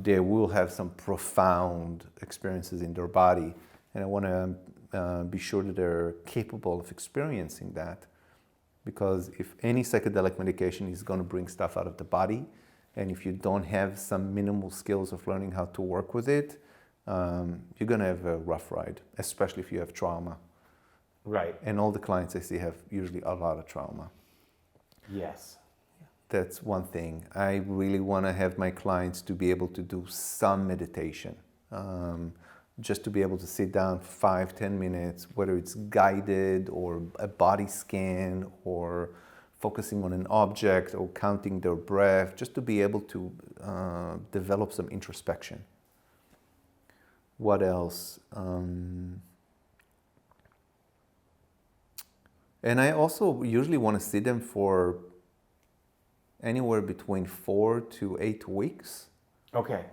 they will have some profound experiences in their body. And I want to be sure that they're capable of experiencing that. Because if any psychedelic medication is going to bring stuff out of the body, and if you don't have some minimal skills of learning how to work with it, you're going to have a rough ride, especially if you have trauma. Right. And all the clients I see have usually a lot of trauma. Yes. That's one thing. I really want to have my clients to be able to do some meditation. Just to be able to sit down 5-10 minutes, whether it's guided or a body scan or focusing on an object or counting their breath, just to be able to develop some introspection. What else? And I also usually want to see them for anywhere between 4 to 8 weeks. Okay.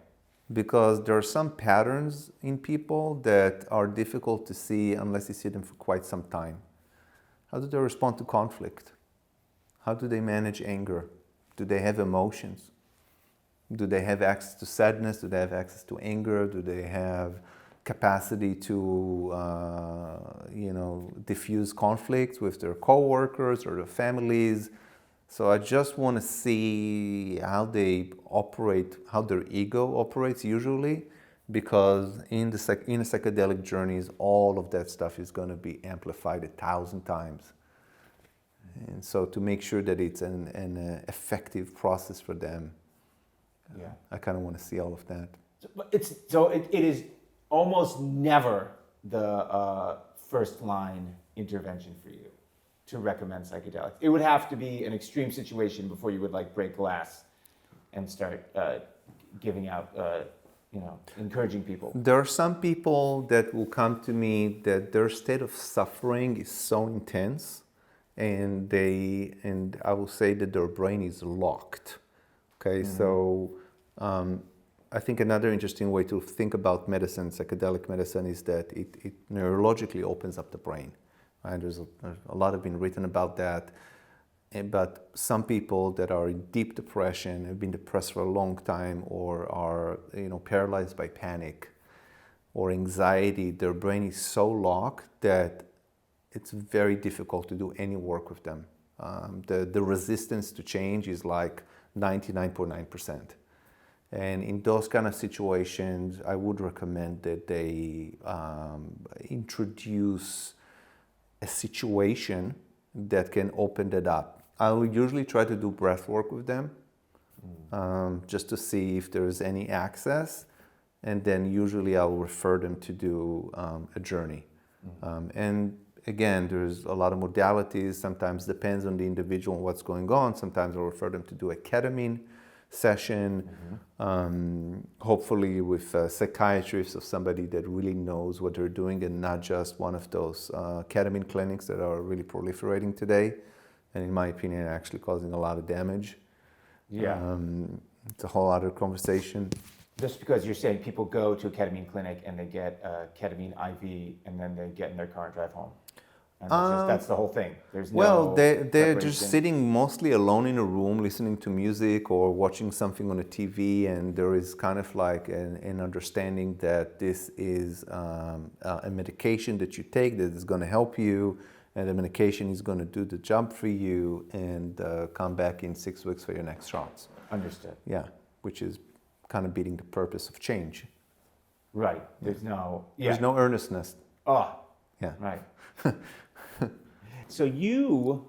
Because there are some patterns in people that are difficult to see unless you see them for quite some time. How do they respond to conflict? How do they manage anger? Do they have emotions? Do they have access to sadness? Do they have access to anger? Do they have capacity to, diffuse conflicts with their coworkers or their families? So I just want to see how they operate, how their ego operates usually, because in the psychedelic journeys, all of that stuff is going to be amplified 1,000 times. And so to make sure that it's an effective process for them, I kind of want to see all of that. It is almost never the first line intervention for you to recommend psychedelics. It would have to be an extreme situation before you would break glass and start giving out, encouraging people. There are some people that will come to me that their state of suffering is so intense, and I will say that their brain is locked. Okay, so I think another interesting way to think about medicine, psychedelic medicine, is that it neurologically opens up the brain. Right? There's a lot have been written about that. But some people that are in deep depression, have been depressed for a long time, or are paralyzed by panic or anxiety, their brain is so locked that it's very difficult to do any work with them. The resistance to change is like 99.9%. And in those kind of situations, I would recommend that they introduce a situation that can open that up. I will usually try to do breath work with them, just to see if there's any access, and then usually I'll refer them to do a journey. And again, there's a lot of modalities. Sometimes depends on the individual and what's going on. Sometimes I'll refer them to do a ketamine session, hopefully with a psychiatrist or somebody that really knows what they're doing, and not just one of those ketamine clinics that are really proliferating today, and in my opinion actually causing a lot of damage. It's a whole other conversation. Just because you're saying people go to a ketamine clinic and they get a ketamine IV and then they get in their car and drive home. And that's the whole thing. There's no they're just sitting mostly alone in a room listening to music or watching something on a TV, and there is kind of like an understanding that this is a medication that you take that is going to help you, and the medication is going to do the job for you, and come back in 6 weeks for your next shots. Understood. Yeah, which is kind of beating the purpose of change. Right. There's no earnestness. Oh. Yeah. Right. So you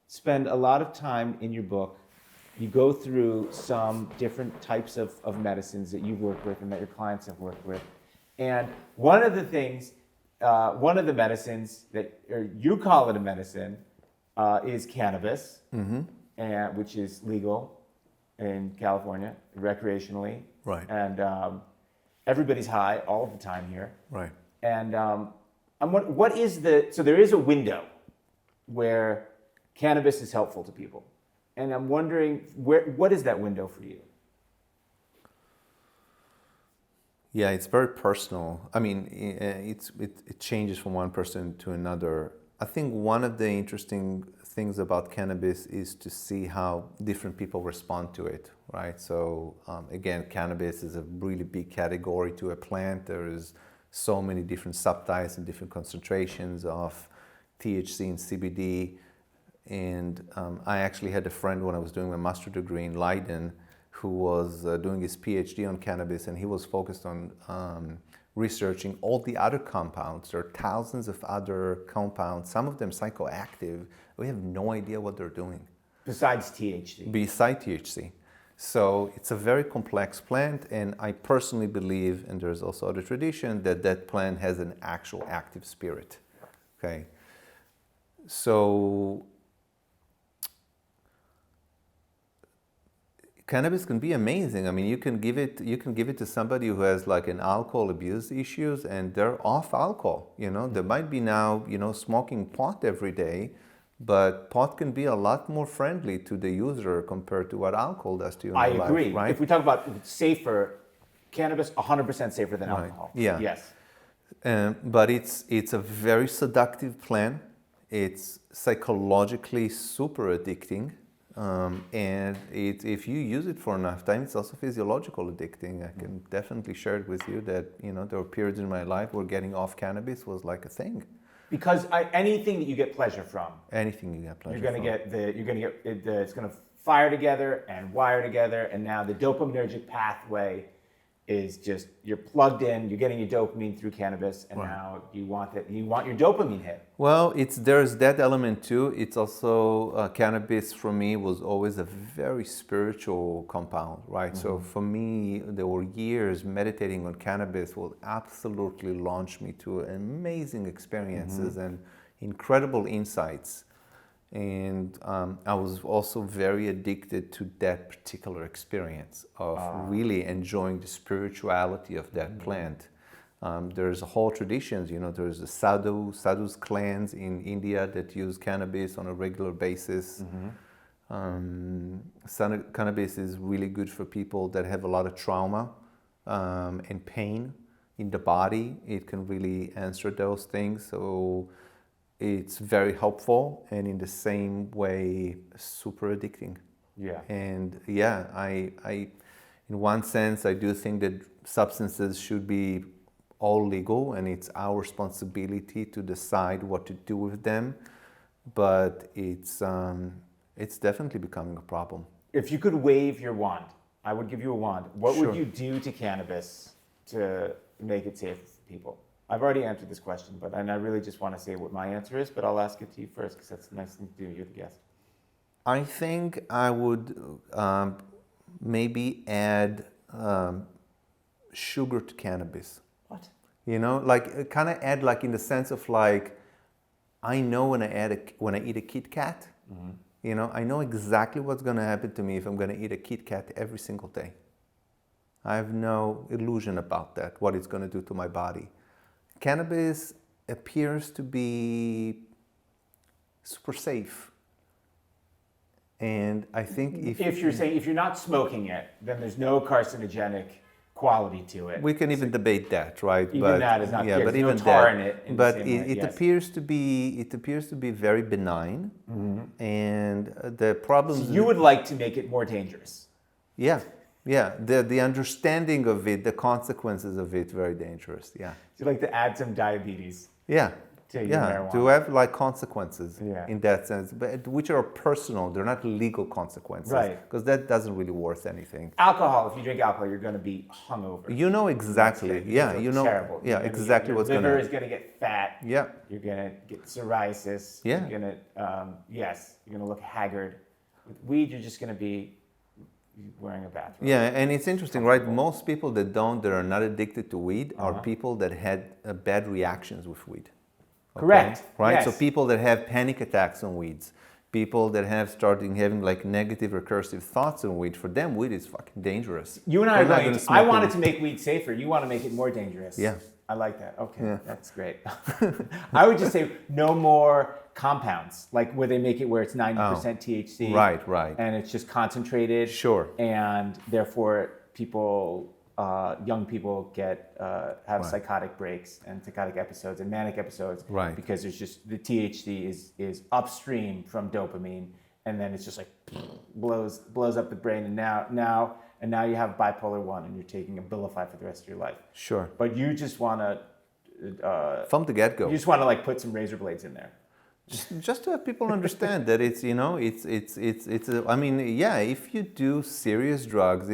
spend a lot of time in your book. You go through some different types of medicines that you've worked with and that your clients have worked with. And one of the things, one of the medicines that, or you call it a medicine, is cannabis, and which is legal in California recreationally. Right. And everybody's high all of the time here. Right. And what is so there is a window where cannabis is helpful to people. And I'm wondering, what is that window for you? Yeah, it's very personal. I mean, it changes from one person to another. I think one of the interesting things about cannabis is to see how different people respond to it, right? So again, cannabis is a really big category to a plant. There is so many different subtypes and different concentrations of THC and CBD. And I actually had a friend when I was doing my master's degree in Leiden who was doing his PhD on cannabis, and he was focused on researching all the other compounds. There are thousands of other compounds, some of them psychoactive. We have no idea what they're doing. Besides THC. Besides THC. So it's a very complex plant, and I personally believe, and there's also other tradition, that plant has an actual active spirit. Okay. So cannabis can be amazing. I mean, you can give it to somebody who has like an alcohol abuse issues and they're off alcohol. You know, they might be now, smoking pot every day, but pot can be a lot more friendly to the user compared to what alcohol does to you in I your agree. life, right? If we talk about safer, cannabis 100% safer than alcohol. Yeah. Yes. But it's a very seductive plant. It's psychologically super addicting. And if you use it for enough time, it's also physiological addicting. I can definitely share it with you that, there were periods in my life where getting off cannabis was like a thing. Because anything that you get pleasure from, anything you get pleasure you're going to get it's going to fire together and wire together, and now the dopaminergic pathway is just, you're plugged in, you're getting your dopamine through cannabis, and now you want your dopamine hit. Well, there's that element too. It's also cannabis for me was always a very spiritual compound, right? Mm-hmm. So for me, there were years meditating on cannabis will absolutely launch me to amazing experiences and incredible insights. And I was also very addicted to that particular experience of really enjoying the spirituality of that plant. There's a whole traditions, there's the sadhus clans in India that use cannabis on a regular basis. Cannabis is really good for people that have a lot of trauma and pain in the body. It can really answer those things. So it's very helpful, and in the same way, super addicting. Yeah. And yeah, I in one sense, I do think that substances should be all legal, and it's our responsibility to decide what to do with them. But it's definitely becoming a problem. If you could wave your wand, I would give you a wand. What Sure. would you do to cannabis to make it safe for people? I've already answered this question, and I really just want to say what my answer is, but I'll ask it to you first because that's a nice thing to do. You're the guest. I think I would maybe add sugar to cannabis. What? Like kind of add like in the sense of like, I know when I eat a Kit Kat, I know exactly what's going to happen to me if I'm going to eat a Kit Kat every single day. I have no illusion about that, what it's going to do to my body. Cannabis appears to be super safe. And I think if you're not smoking it, then there's no carcinogenic quality to it. we can even debate that, right? Even that is not. Yeah, but but even even tar that. in it. But it appears to be very benign, and the problems. So you would like to make it more dangerous. Yeah. The understanding of it, the consequences of it, very dangerous. Yeah. You'd like to add some diabetes. Yeah. To your marijuana. To have like consequences in that sense, but which are personal. They're not legal consequences, right? Because that doesn't really worth anything. Alcohol. If you drink alcohol, you're going to be hungover. You know exactly. Terrible. Yeah, exactly what's going to. Your liver is going to get fat. Yeah. You're going to get psoriasis. Yeah. You're going to you're going to look haggard. With weed, you're just going to be wearing a bathrobe. Yeah, and it's interesting, right? Most people that are not addicted to weed are people that had bad reactions with weed. Okay? Correct. Right? Yes. So people that have panic attacks on weeds, people that have started having like negative recursive thoughts on weed, for them weed is fucking dangerous. You and I They're are not going gonna to, smoke I wanted it. to make weed safer. You want to make it more dangerous. Yeah. I like that. Okay, Yeah. that's great. I would just say no more compounds, like where they make it where it's 90% THC. Right. And it's just concentrated. Sure. And therefore people, young people have psychotic breaks and psychotic episodes and manic episodes. Right. Because there's just, the THC is upstream from dopamine, and then it's just like blows up the brain, and now you have bipolar 1 and you're taking Abilify for the rest of your life. Sure. But you just want to From the get-go. you just want to like put some razor blades in there. Just to have people understand that it's, I mean, yeah, if you do serious drugs,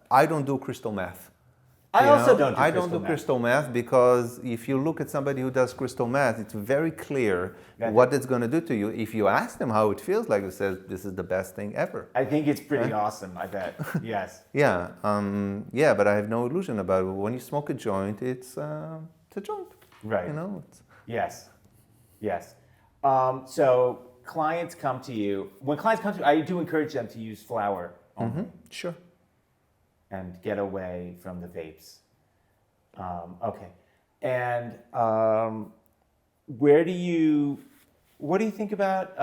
I don't do crystal meth. I also don't do I crystal don't do meth. crystal meth because if you look at somebody who does crystal meth, it's very clear Got what it's going to do to you. If you ask them how it feels like, it says this is the best thing ever. I think it's pretty awesome, I bet. Yes. Yeah, but I have no illusion about it. When you smoke a joint, it's a joint. Right. It's, Yes. So clients come to you. When clients come to you, I do encourage them to use flower only sure. and get away from the vapes. Okay. And what do you think about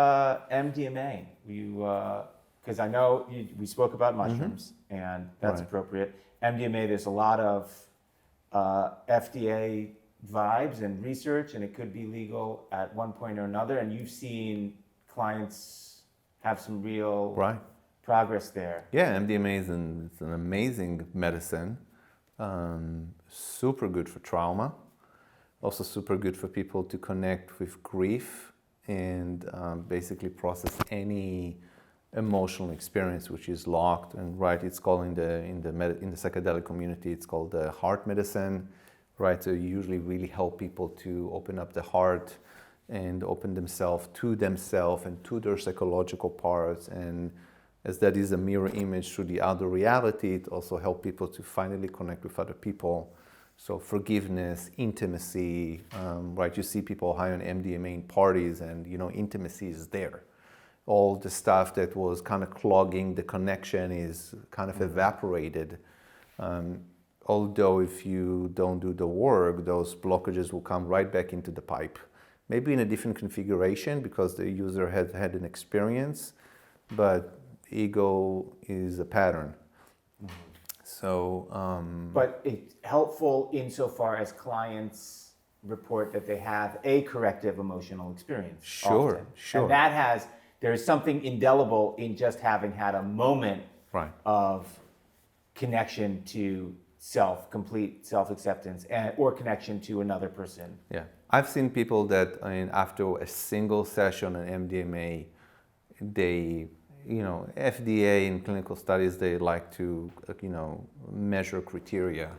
MDMA? Because I know we spoke about mushrooms, and that's Right. appropriate. MDMA, there's a lot of FDA vibes and research, and it could be legal at one point or another. And you've seen clients have some real progress there. Yeah, MDMA is it's an amazing medicine. Super good for trauma. Also super good for people to connect with grief and basically process any emotional experience which is locked. And it's called in the psychedelic community, it's called heart medicine. Right, so you usually really help people to open up the heart and open themselves and to their psychological parts. And as that is a mirror image through the outer reality, it also helps people to finally connect with other people. So forgiveness, intimacy, you see people high on MDMA in parties, and intimacy is there. All the stuff that was kind of clogging the connection is kind of evaporated. Although if you don't do the work, those blockages will come right back into the pipe. Maybe in a different configuration because the user had an experience, but ego is a pattern. So, but it's helpful insofar as clients report that they have a corrective emotional experience. Sure. And there's something indelible in just having had a moment of connection to complete self-acceptance, or connection to another person. Yeah, I've seen people that after a single session on MDMA, they, FDA in clinical studies, they like to, measure criteria,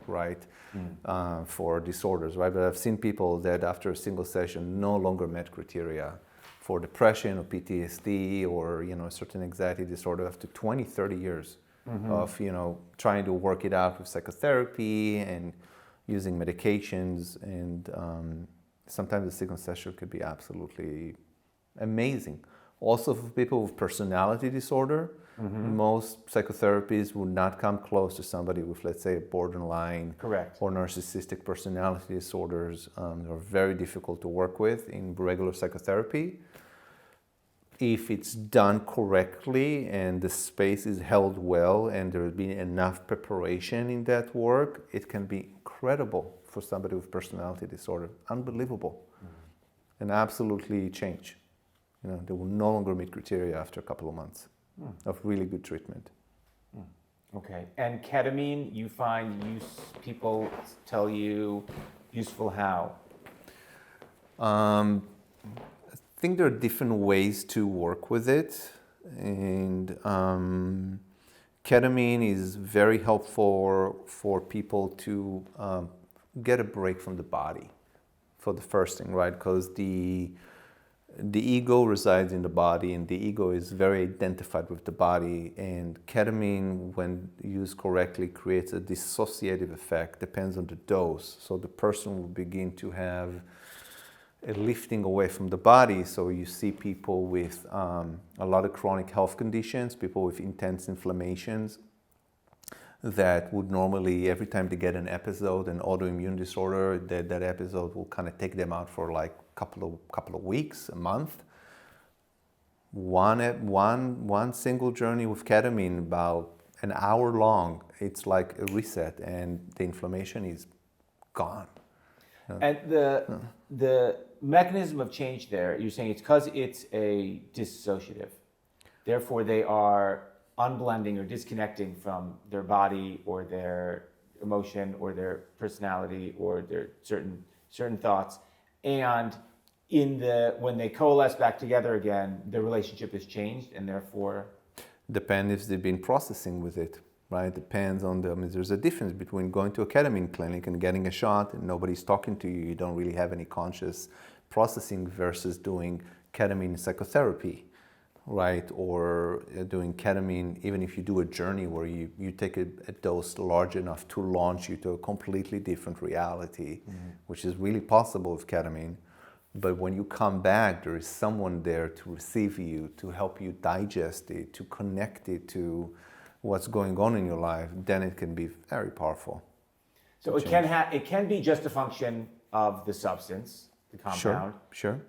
for disorders, right? But I've seen people that after a single session no longer met criteria for depression or PTSD or, a certain anxiety disorder after 20, 30 years. Of trying to work it out with psychotherapy and using medications, and sometimes the single session could be absolutely amazing. Also for people with personality disorder, most psychotherapies would not come close to somebody with, let's say, borderline or narcissistic personality disorders. They're very difficult to work with in regular psychotherapy. If it's done correctly and the space is held well and there's been enough preparation in that work, it can be incredible for somebody with personality disorder. Unbelievable. And absolutely change. They will no longer meet criteria after a couple of months of really good treatment. Okay. And ketamine, you find people tell you useful how? I think there are different ways to work with it, and ketamine is very helpful for people to get a break from the body for the first thing, right? Because the ego resides in the body, and the ego is very identified with the body. And ketamine, when used correctly, creates a dissociative effect, depends on the dose. So the person will begin to have a lifting away from the body. So you see people with a lot of chronic health conditions, people with intense inflammations, that would normally, every time they get an episode, an autoimmune disorder, that episode will kind of take them out for like couple of weeks, a month. One single journey with ketamine, about an hour long, it's like a reset, and the inflammation is gone. And the mechanism of change there, you're saying it's because it's a dissociative. Therefore, they are unblending or disconnecting from their body or their emotion or their personality or their certain thoughts. And when they coalesce back together again, the relationship is changed, and therefore... Depends if they've been processing with it, right? Depends on them. There's a difference between going to a ketamine clinic and getting a shot and nobody's talking to you, you don't really have any conscious processing, versus doing ketamine psychotherapy, right? Or doing ketamine, even if you do a journey where you take a dose large enough to launch you to a completely different reality, which is really possible with ketamine. But when you come back, there is someone there to receive you, to help you digest it, to connect it to what's going on in your life. Then it can be very powerful. So it can be just a function of the substance, the compound. Sure.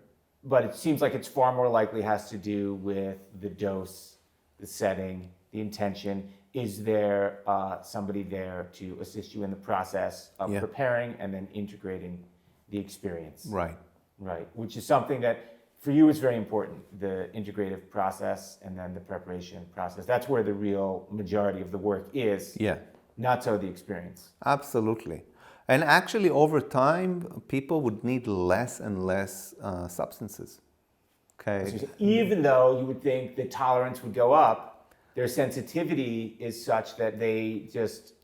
But it seems like it's far more likely has to do with the dose, the setting, the intention. Is there somebody there to assist you in the process of preparing and then integrating the experience? Right, which is something that for you is very important, the integrative process and then the preparation process. That's where the real majority of the work is, not so the experience. Absolutely. And actually, over time, people would need less and less substances. Okay. So even though you would think the tolerance would go up, their sensitivity is such that they just...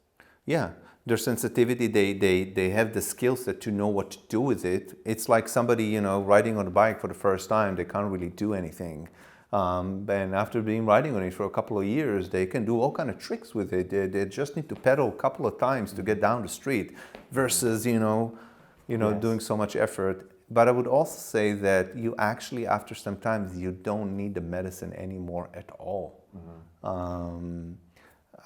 Their sensitivity, they have the skill set to know what to do with it. It's like somebody, riding on a bike for the first time, they can't really do anything. And after being riding on it for a couple of years, they can do all kind of tricks with it. They just need to pedal a couple of times to get down the street versus, doing so much effort. But I would also say that you actually, after some time, you don't need the medicine anymore at all.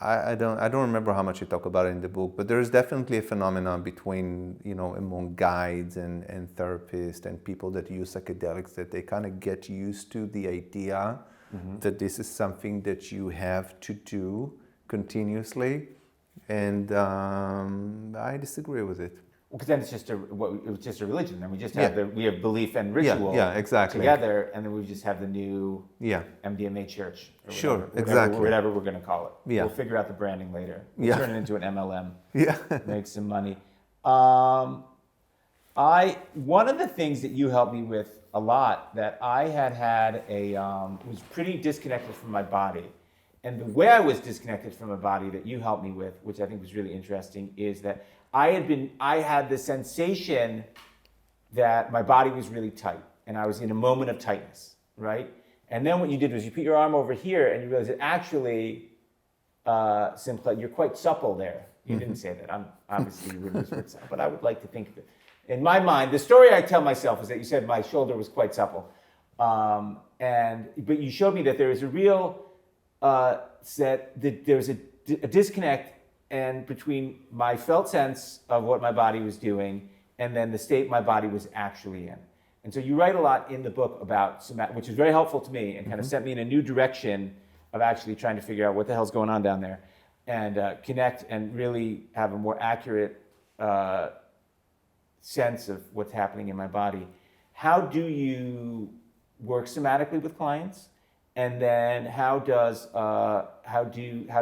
I don't remember how much you talk about it in the book, but there is definitely a phenomenon between, among guides and therapists and people that use psychedelics, that they kind of get used to the idea that this is something that you have to do continuously. And I disagree with it. Because then it's just a religion. Then we just have we have belief and ritual exactly. together, and then we just have the new MDMA church. Or whatever we're going to call it. We'll figure out the branding later. We'll turn it into an MLM. Make some money. One of the things that you helped me with a lot, that I had was pretty disconnected from my body. And the way I was disconnected from my body that you helped me with, which I think was really interesting, is that I had the sensation that my body was really tight and I was in a moment of tightness, right? And then what you did was you put your arm over here and you realized that actually, Simcha, you're quite supple there. You didn't say that. Obviously, you wouldn't use it, but I would like to think of it. In my mind, the story I tell myself is that you said my shoulder was quite supple. But you showed me that there is a real, there's a disconnect and between my felt sense of what my body was doing and then the state my body was actually in. And so you write a lot in the book about somatic, which is very helpful to me and kind of sent me in a new direction of actually trying to figure out what the hell's going on down there and connect and really have a more accurate sense of what's happening in my body. How do you work somatically with clients? And then how do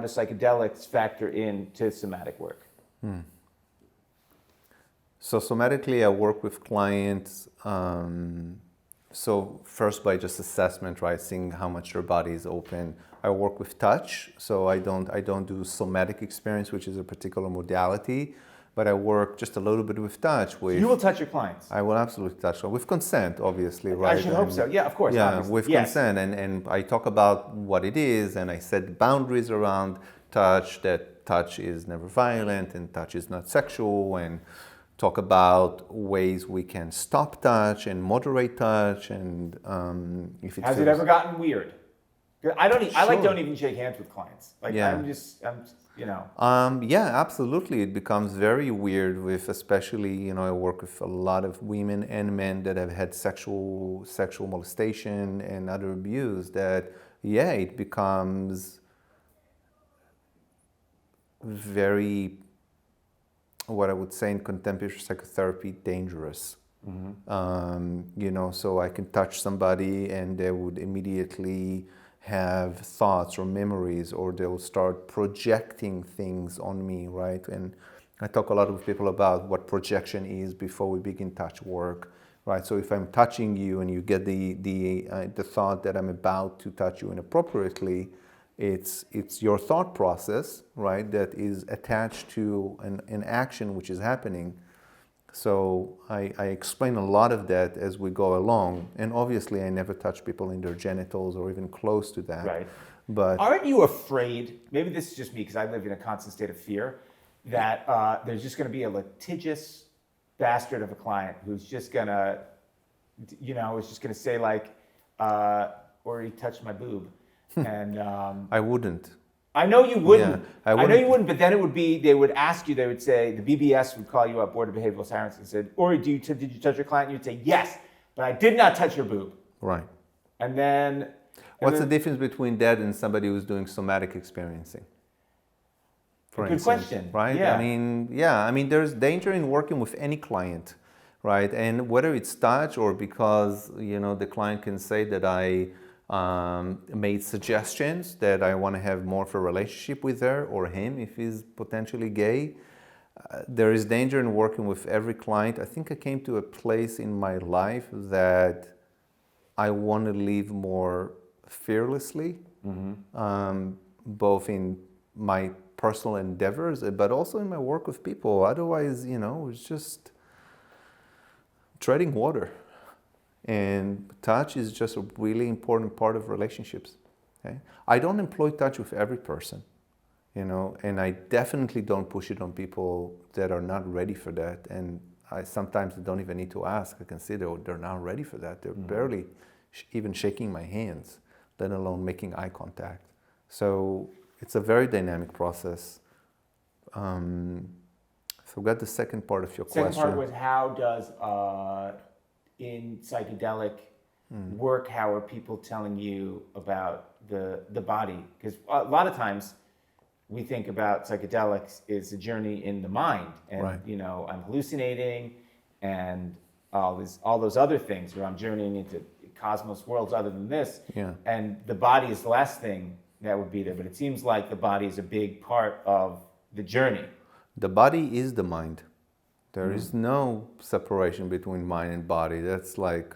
psychedelics factor into somatic work? So somatically, I work with clients. So first by just assessment, right, seeing how much their body is open. I work with touch, so I don't do somatic experience, which is a particular modality, but I work just a little bit with touch. You will touch your clients. I will absolutely touch with consent, obviously, right? I should hope so. Yeah, of course. Yeah, obviously. with Yes. consent, and I talk about what it is, and I set boundaries around touch. That touch is never violent, and touch is not sexual, and talk about ways we can stop touch and moderate touch, and if it Has feels... it ever gotten weird? I don't even shake hands with clients. Like Yeah. I'm just you know. Yeah, absolutely. It becomes very weird with, especially, you know, I work with a lot of women and men that have had sexual molestation and other abuse. That, yeah, it becomes very, what I would say in contemporary psychotherapy, dangerous. You know, so I can touch somebody and they would immediately have thoughts or memories, or they'll start projecting things on me, right? And I talk a lot with people about what projection is before we begin touch work, right? So if I'm touching you and you get the thought that I'm about to touch you inappropriately, it's your thought process, right, that is attached to an action which is happening. So I explain a lot of that as we go along, and obviously I never touch people in their genitals or even close to that. Right. But aren't you afraid? Maybe this is just me because I live in a constant state of fear that there's just going to be a litigious bastard of a client who's just going to, you know, is just going to say like, or he touched my boob, and I wouldn't. I know you wouldn't. Yeah, I know you wouldn't, but then it would be, they would ask you, they would say, the BBS would call you up, Board of Behavioral Science, and said, Uri, did you touch your client? And you'd say, yes, but I did not touch your boob. Right. And then... What's the difference between that and somebody who's doing somatic experiencing? Good question. Right? Yeah. I mean, there's danger in working with any client, right? And whether it's touch or because, you know, the client can say that I made suggestions that I want to have more of a relationship with her or him if he's potentially gay. There is danger in working with every client. I think I came to a place in my life that I want to live more fearlessly, both in my personal endeavors, but also in my work with people. Otherwise, you know, it's just treading water. And touch is just a really important part of relationships. Okay? I don't employ touch with every person, you know, and I definitely don't push it on people that are not ready for that. And I sometimes don't even need to ask. I can see they're not ready for that. They're barely even shaking my hands, let alone making eye contact. So it's a very dynamic process. Forgot the second part of your question. Second part was, how does in psychedelic work, how are people telling you about the body? Because a lot of times we think about psychedelics is a journey in the mind, and Right. you know, I'm hallucinating and all those other things, or I'm journeying into cosmos worlds other than this. Yeah. And the body is the last thing that would be there, but it seems like the body is a big part of the journey. The body is the mind. There is no separation between mind and body. That's like,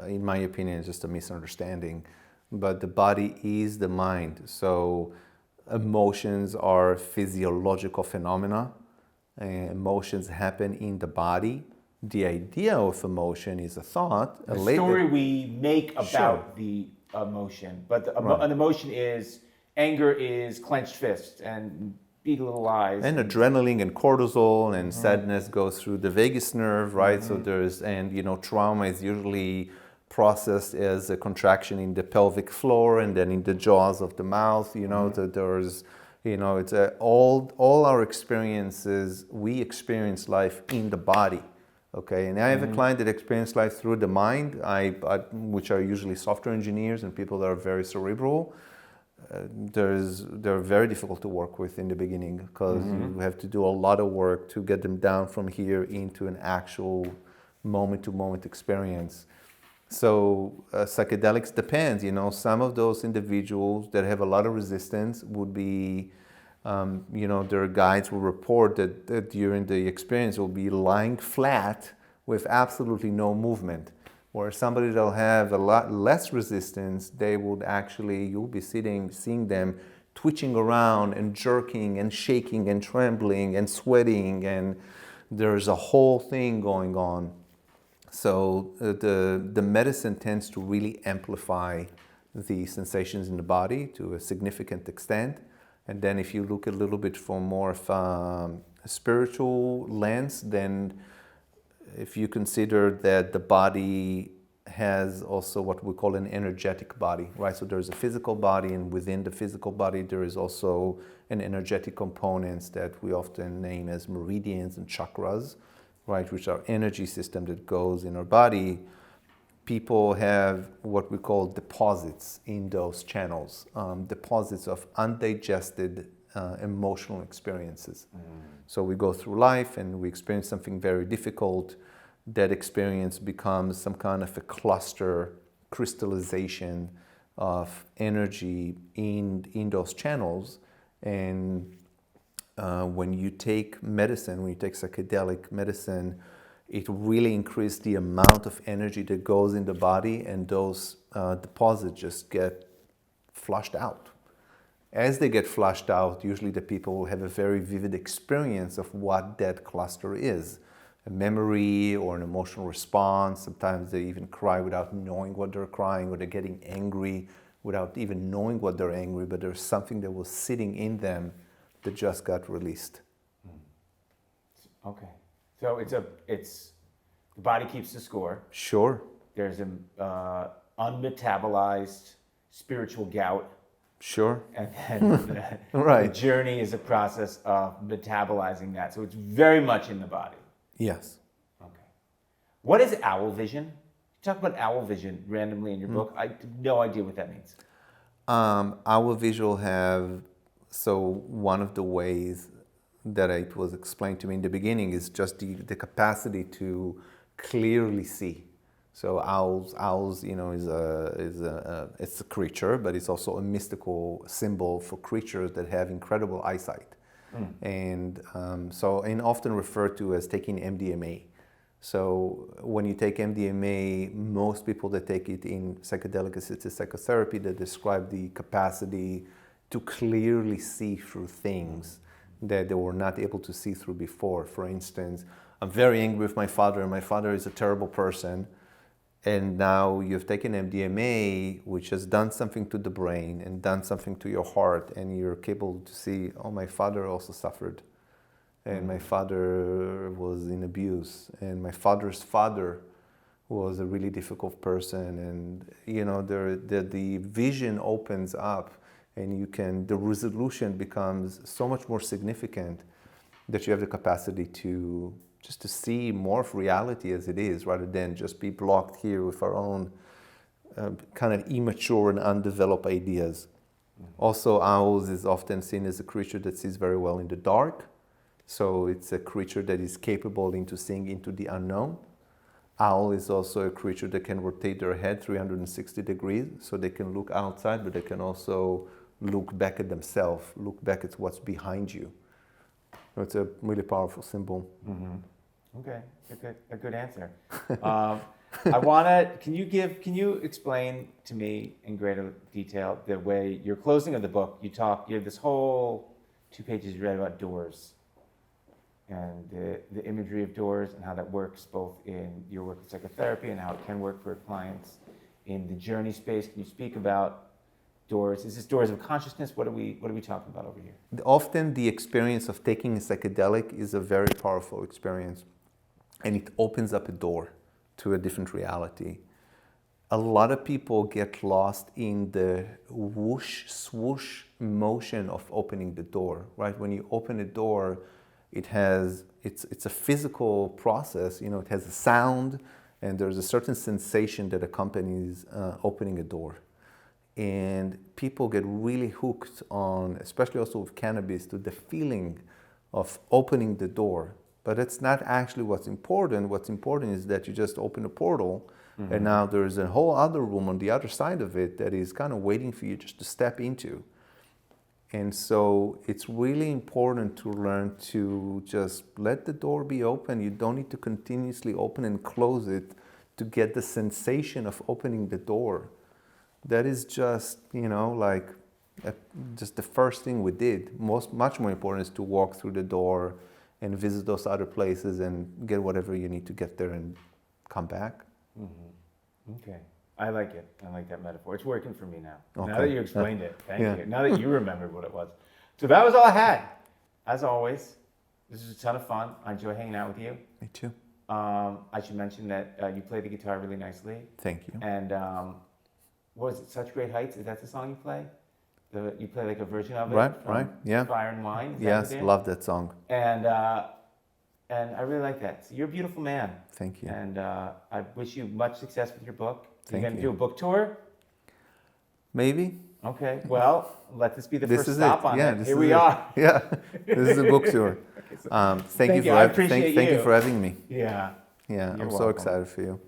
in my opinion, just a misunderstanding. But the body is the mind. So emotions are physiological phenomena. Emotions happen in the body. The idea of emotion is a thought. The story we make about the emotion. But an emotion is, anger is clenched fists and beady little eyes. And adrenaline and cortisol and sadness goes through the vagus nerve, right? So you know, trauma is usually processed as a contraction in the pelvic floor and then in the jaws of the mouth, you know, there's, you know, it's all our experiences, we experience life in the body. Okay, and I have a client that experienced life through the mind, which are usually software engineers and people that are very cerebral. They're very difficult to work with in the beginning because you have to do a lot of work to get them down from here into an actual moment-to-moment experience. So psychedelics depends, you know, some of those individuals that have a lot of resistance would be, you know, their guides will report that during the experience will be lying flat with absolutely no movement. Or somebody that'll have a lot less resistance, they would actually, you'll be seeing them twitching around and jerking and shaking and trembling and sweating, and there's a whole thing going on. So the medicine tends to really amplify the sensations in the body to a significant extent. And then if you look a little bit from more of a spiritual lens, then if you consider that the body has also what we call an energetic body, right? So there's a physical body, and within the physical body there is also an energetic components that we often name as meridians and chakras, right? Which are energy system that goes in our body. People have what we call deposits in those channels, deposits of undigested emotional experiences. So we go through life and we experience something very difficult. That experience becomes some kind of a cluster, crystallization of energy in those channels. And when you take medicine, when you take psychedelic medicine, it really increases the amount of energy that goes in the body, and those deposits just get flushed out. As they get flushed out, usually the people will have a very vivid experience of what that cluster is. A memory or an emotional response. Sometimes they even cry without knowing what they're crying, or they're getting angry without even knowing what they're angry, but there's something that was sitting in them that just got released. Okay. So it's the body keeps the score. Sure. There's an unmetabolized spiritual gout. Sure. And then Right. the journey is a process of metabolizing that. So it's very much in the body. Yes. Okay. What is owl vision? You talk about owl vision randomly in your book. I have no idea what that means. Our visual so one of the ways that it was explained to me in the beginning is just the capacity to clearly see. So owls, it's a creature, but it's also a mystical symbol for creatures that have incredible eyesight. And often referred to as taking MDMA. So when you take MDMA, most people that take it in psychedelic assisted psychotherapy, they describe the capacity to clearly see through things that they were not able to see through before. For instance, I'm very angry with my father, and my father is a terrible person. And now you've taken MDMA, which has done something to the brain and done something to your heart, and you're able to see, oh, my father also suffered. And my father was in abuse, and my father's father was a really difficult person. And, the vision opens up, and the resolution becomes so much more significant that you have the capacity to just to see more of reality as it is, rather than just be blocked here with our own kind of immature and undeveloped ideas. Also, owls is often seen as a creature that sees very well in the dark. So it's a creature that is capable into seeing into the unknown. Owl is also a creature that can rotate their head 360 degrees, so they can look outside, but they can also look back at themselves, look back at what's behind you. So it's a really powerful symbol. Mm-hmm. Okay, a good answer. Can you explain to me in greater detail the way your closing of the book, you have this whole 2 pages you read about doors and the imagery of doors and how that works both in your work in psychotherapy and how it can work for clients in the journey space. Can you speak about doors? Is this doors of consciousness? What are we talking about over here? Often the experience of taking a psychedelic is a very powerful experience, and it opens up a door to a different reality. A lot of people get lost in the whoosh, swoosh motion of opening the door, right? When you open a door, it's a physical process, it has a sound, and there's a certain sensation that accompanies opening a door. And people get really hooked on, especially also with cannabis, to the feeling of opening the door. But it's not actually what's important. What's important is that you just open a portal, and now there's a whole other room on the other side of it that is kind of waiting for you just to step into. And so it's really important to learn to just let the door be open. You don't need to continuously open and close it to get the sensation of opening the door. That is just, like just the first thing we did. Much more important is to walk through the door and visit those other places and get whatever you need to get there and come back. Okay. I like it. I like that metaphor. It's working for me now. Okay. Now that you explained it. Thank Yeah. you. Now that you remembered what it was. So that was all I had. As always, this was a ton of fun. I enjoy hanging out with you. Me too. I should mention that you play the guitar really nicely. Thank you. And what was it? Such Great Heights? Is that the song you play? You play like a version of it? Right, yeah. Fire and Wine? Is that Yes, what it is? love that song. And I really like that. So you're a beautiful man. Thank you. And I wish you much success with your book. Thank You're going to you. do a book tour? Maybe. Okay. Well, let this be the This first is stop it. on Yeah, it. this Here is we it. are. Yeah, this is a book tour. Okay, so Thank you you. I for appreciate thank you. you for having me. Yeah. Yeah, You're I'm so welcome. excited for you.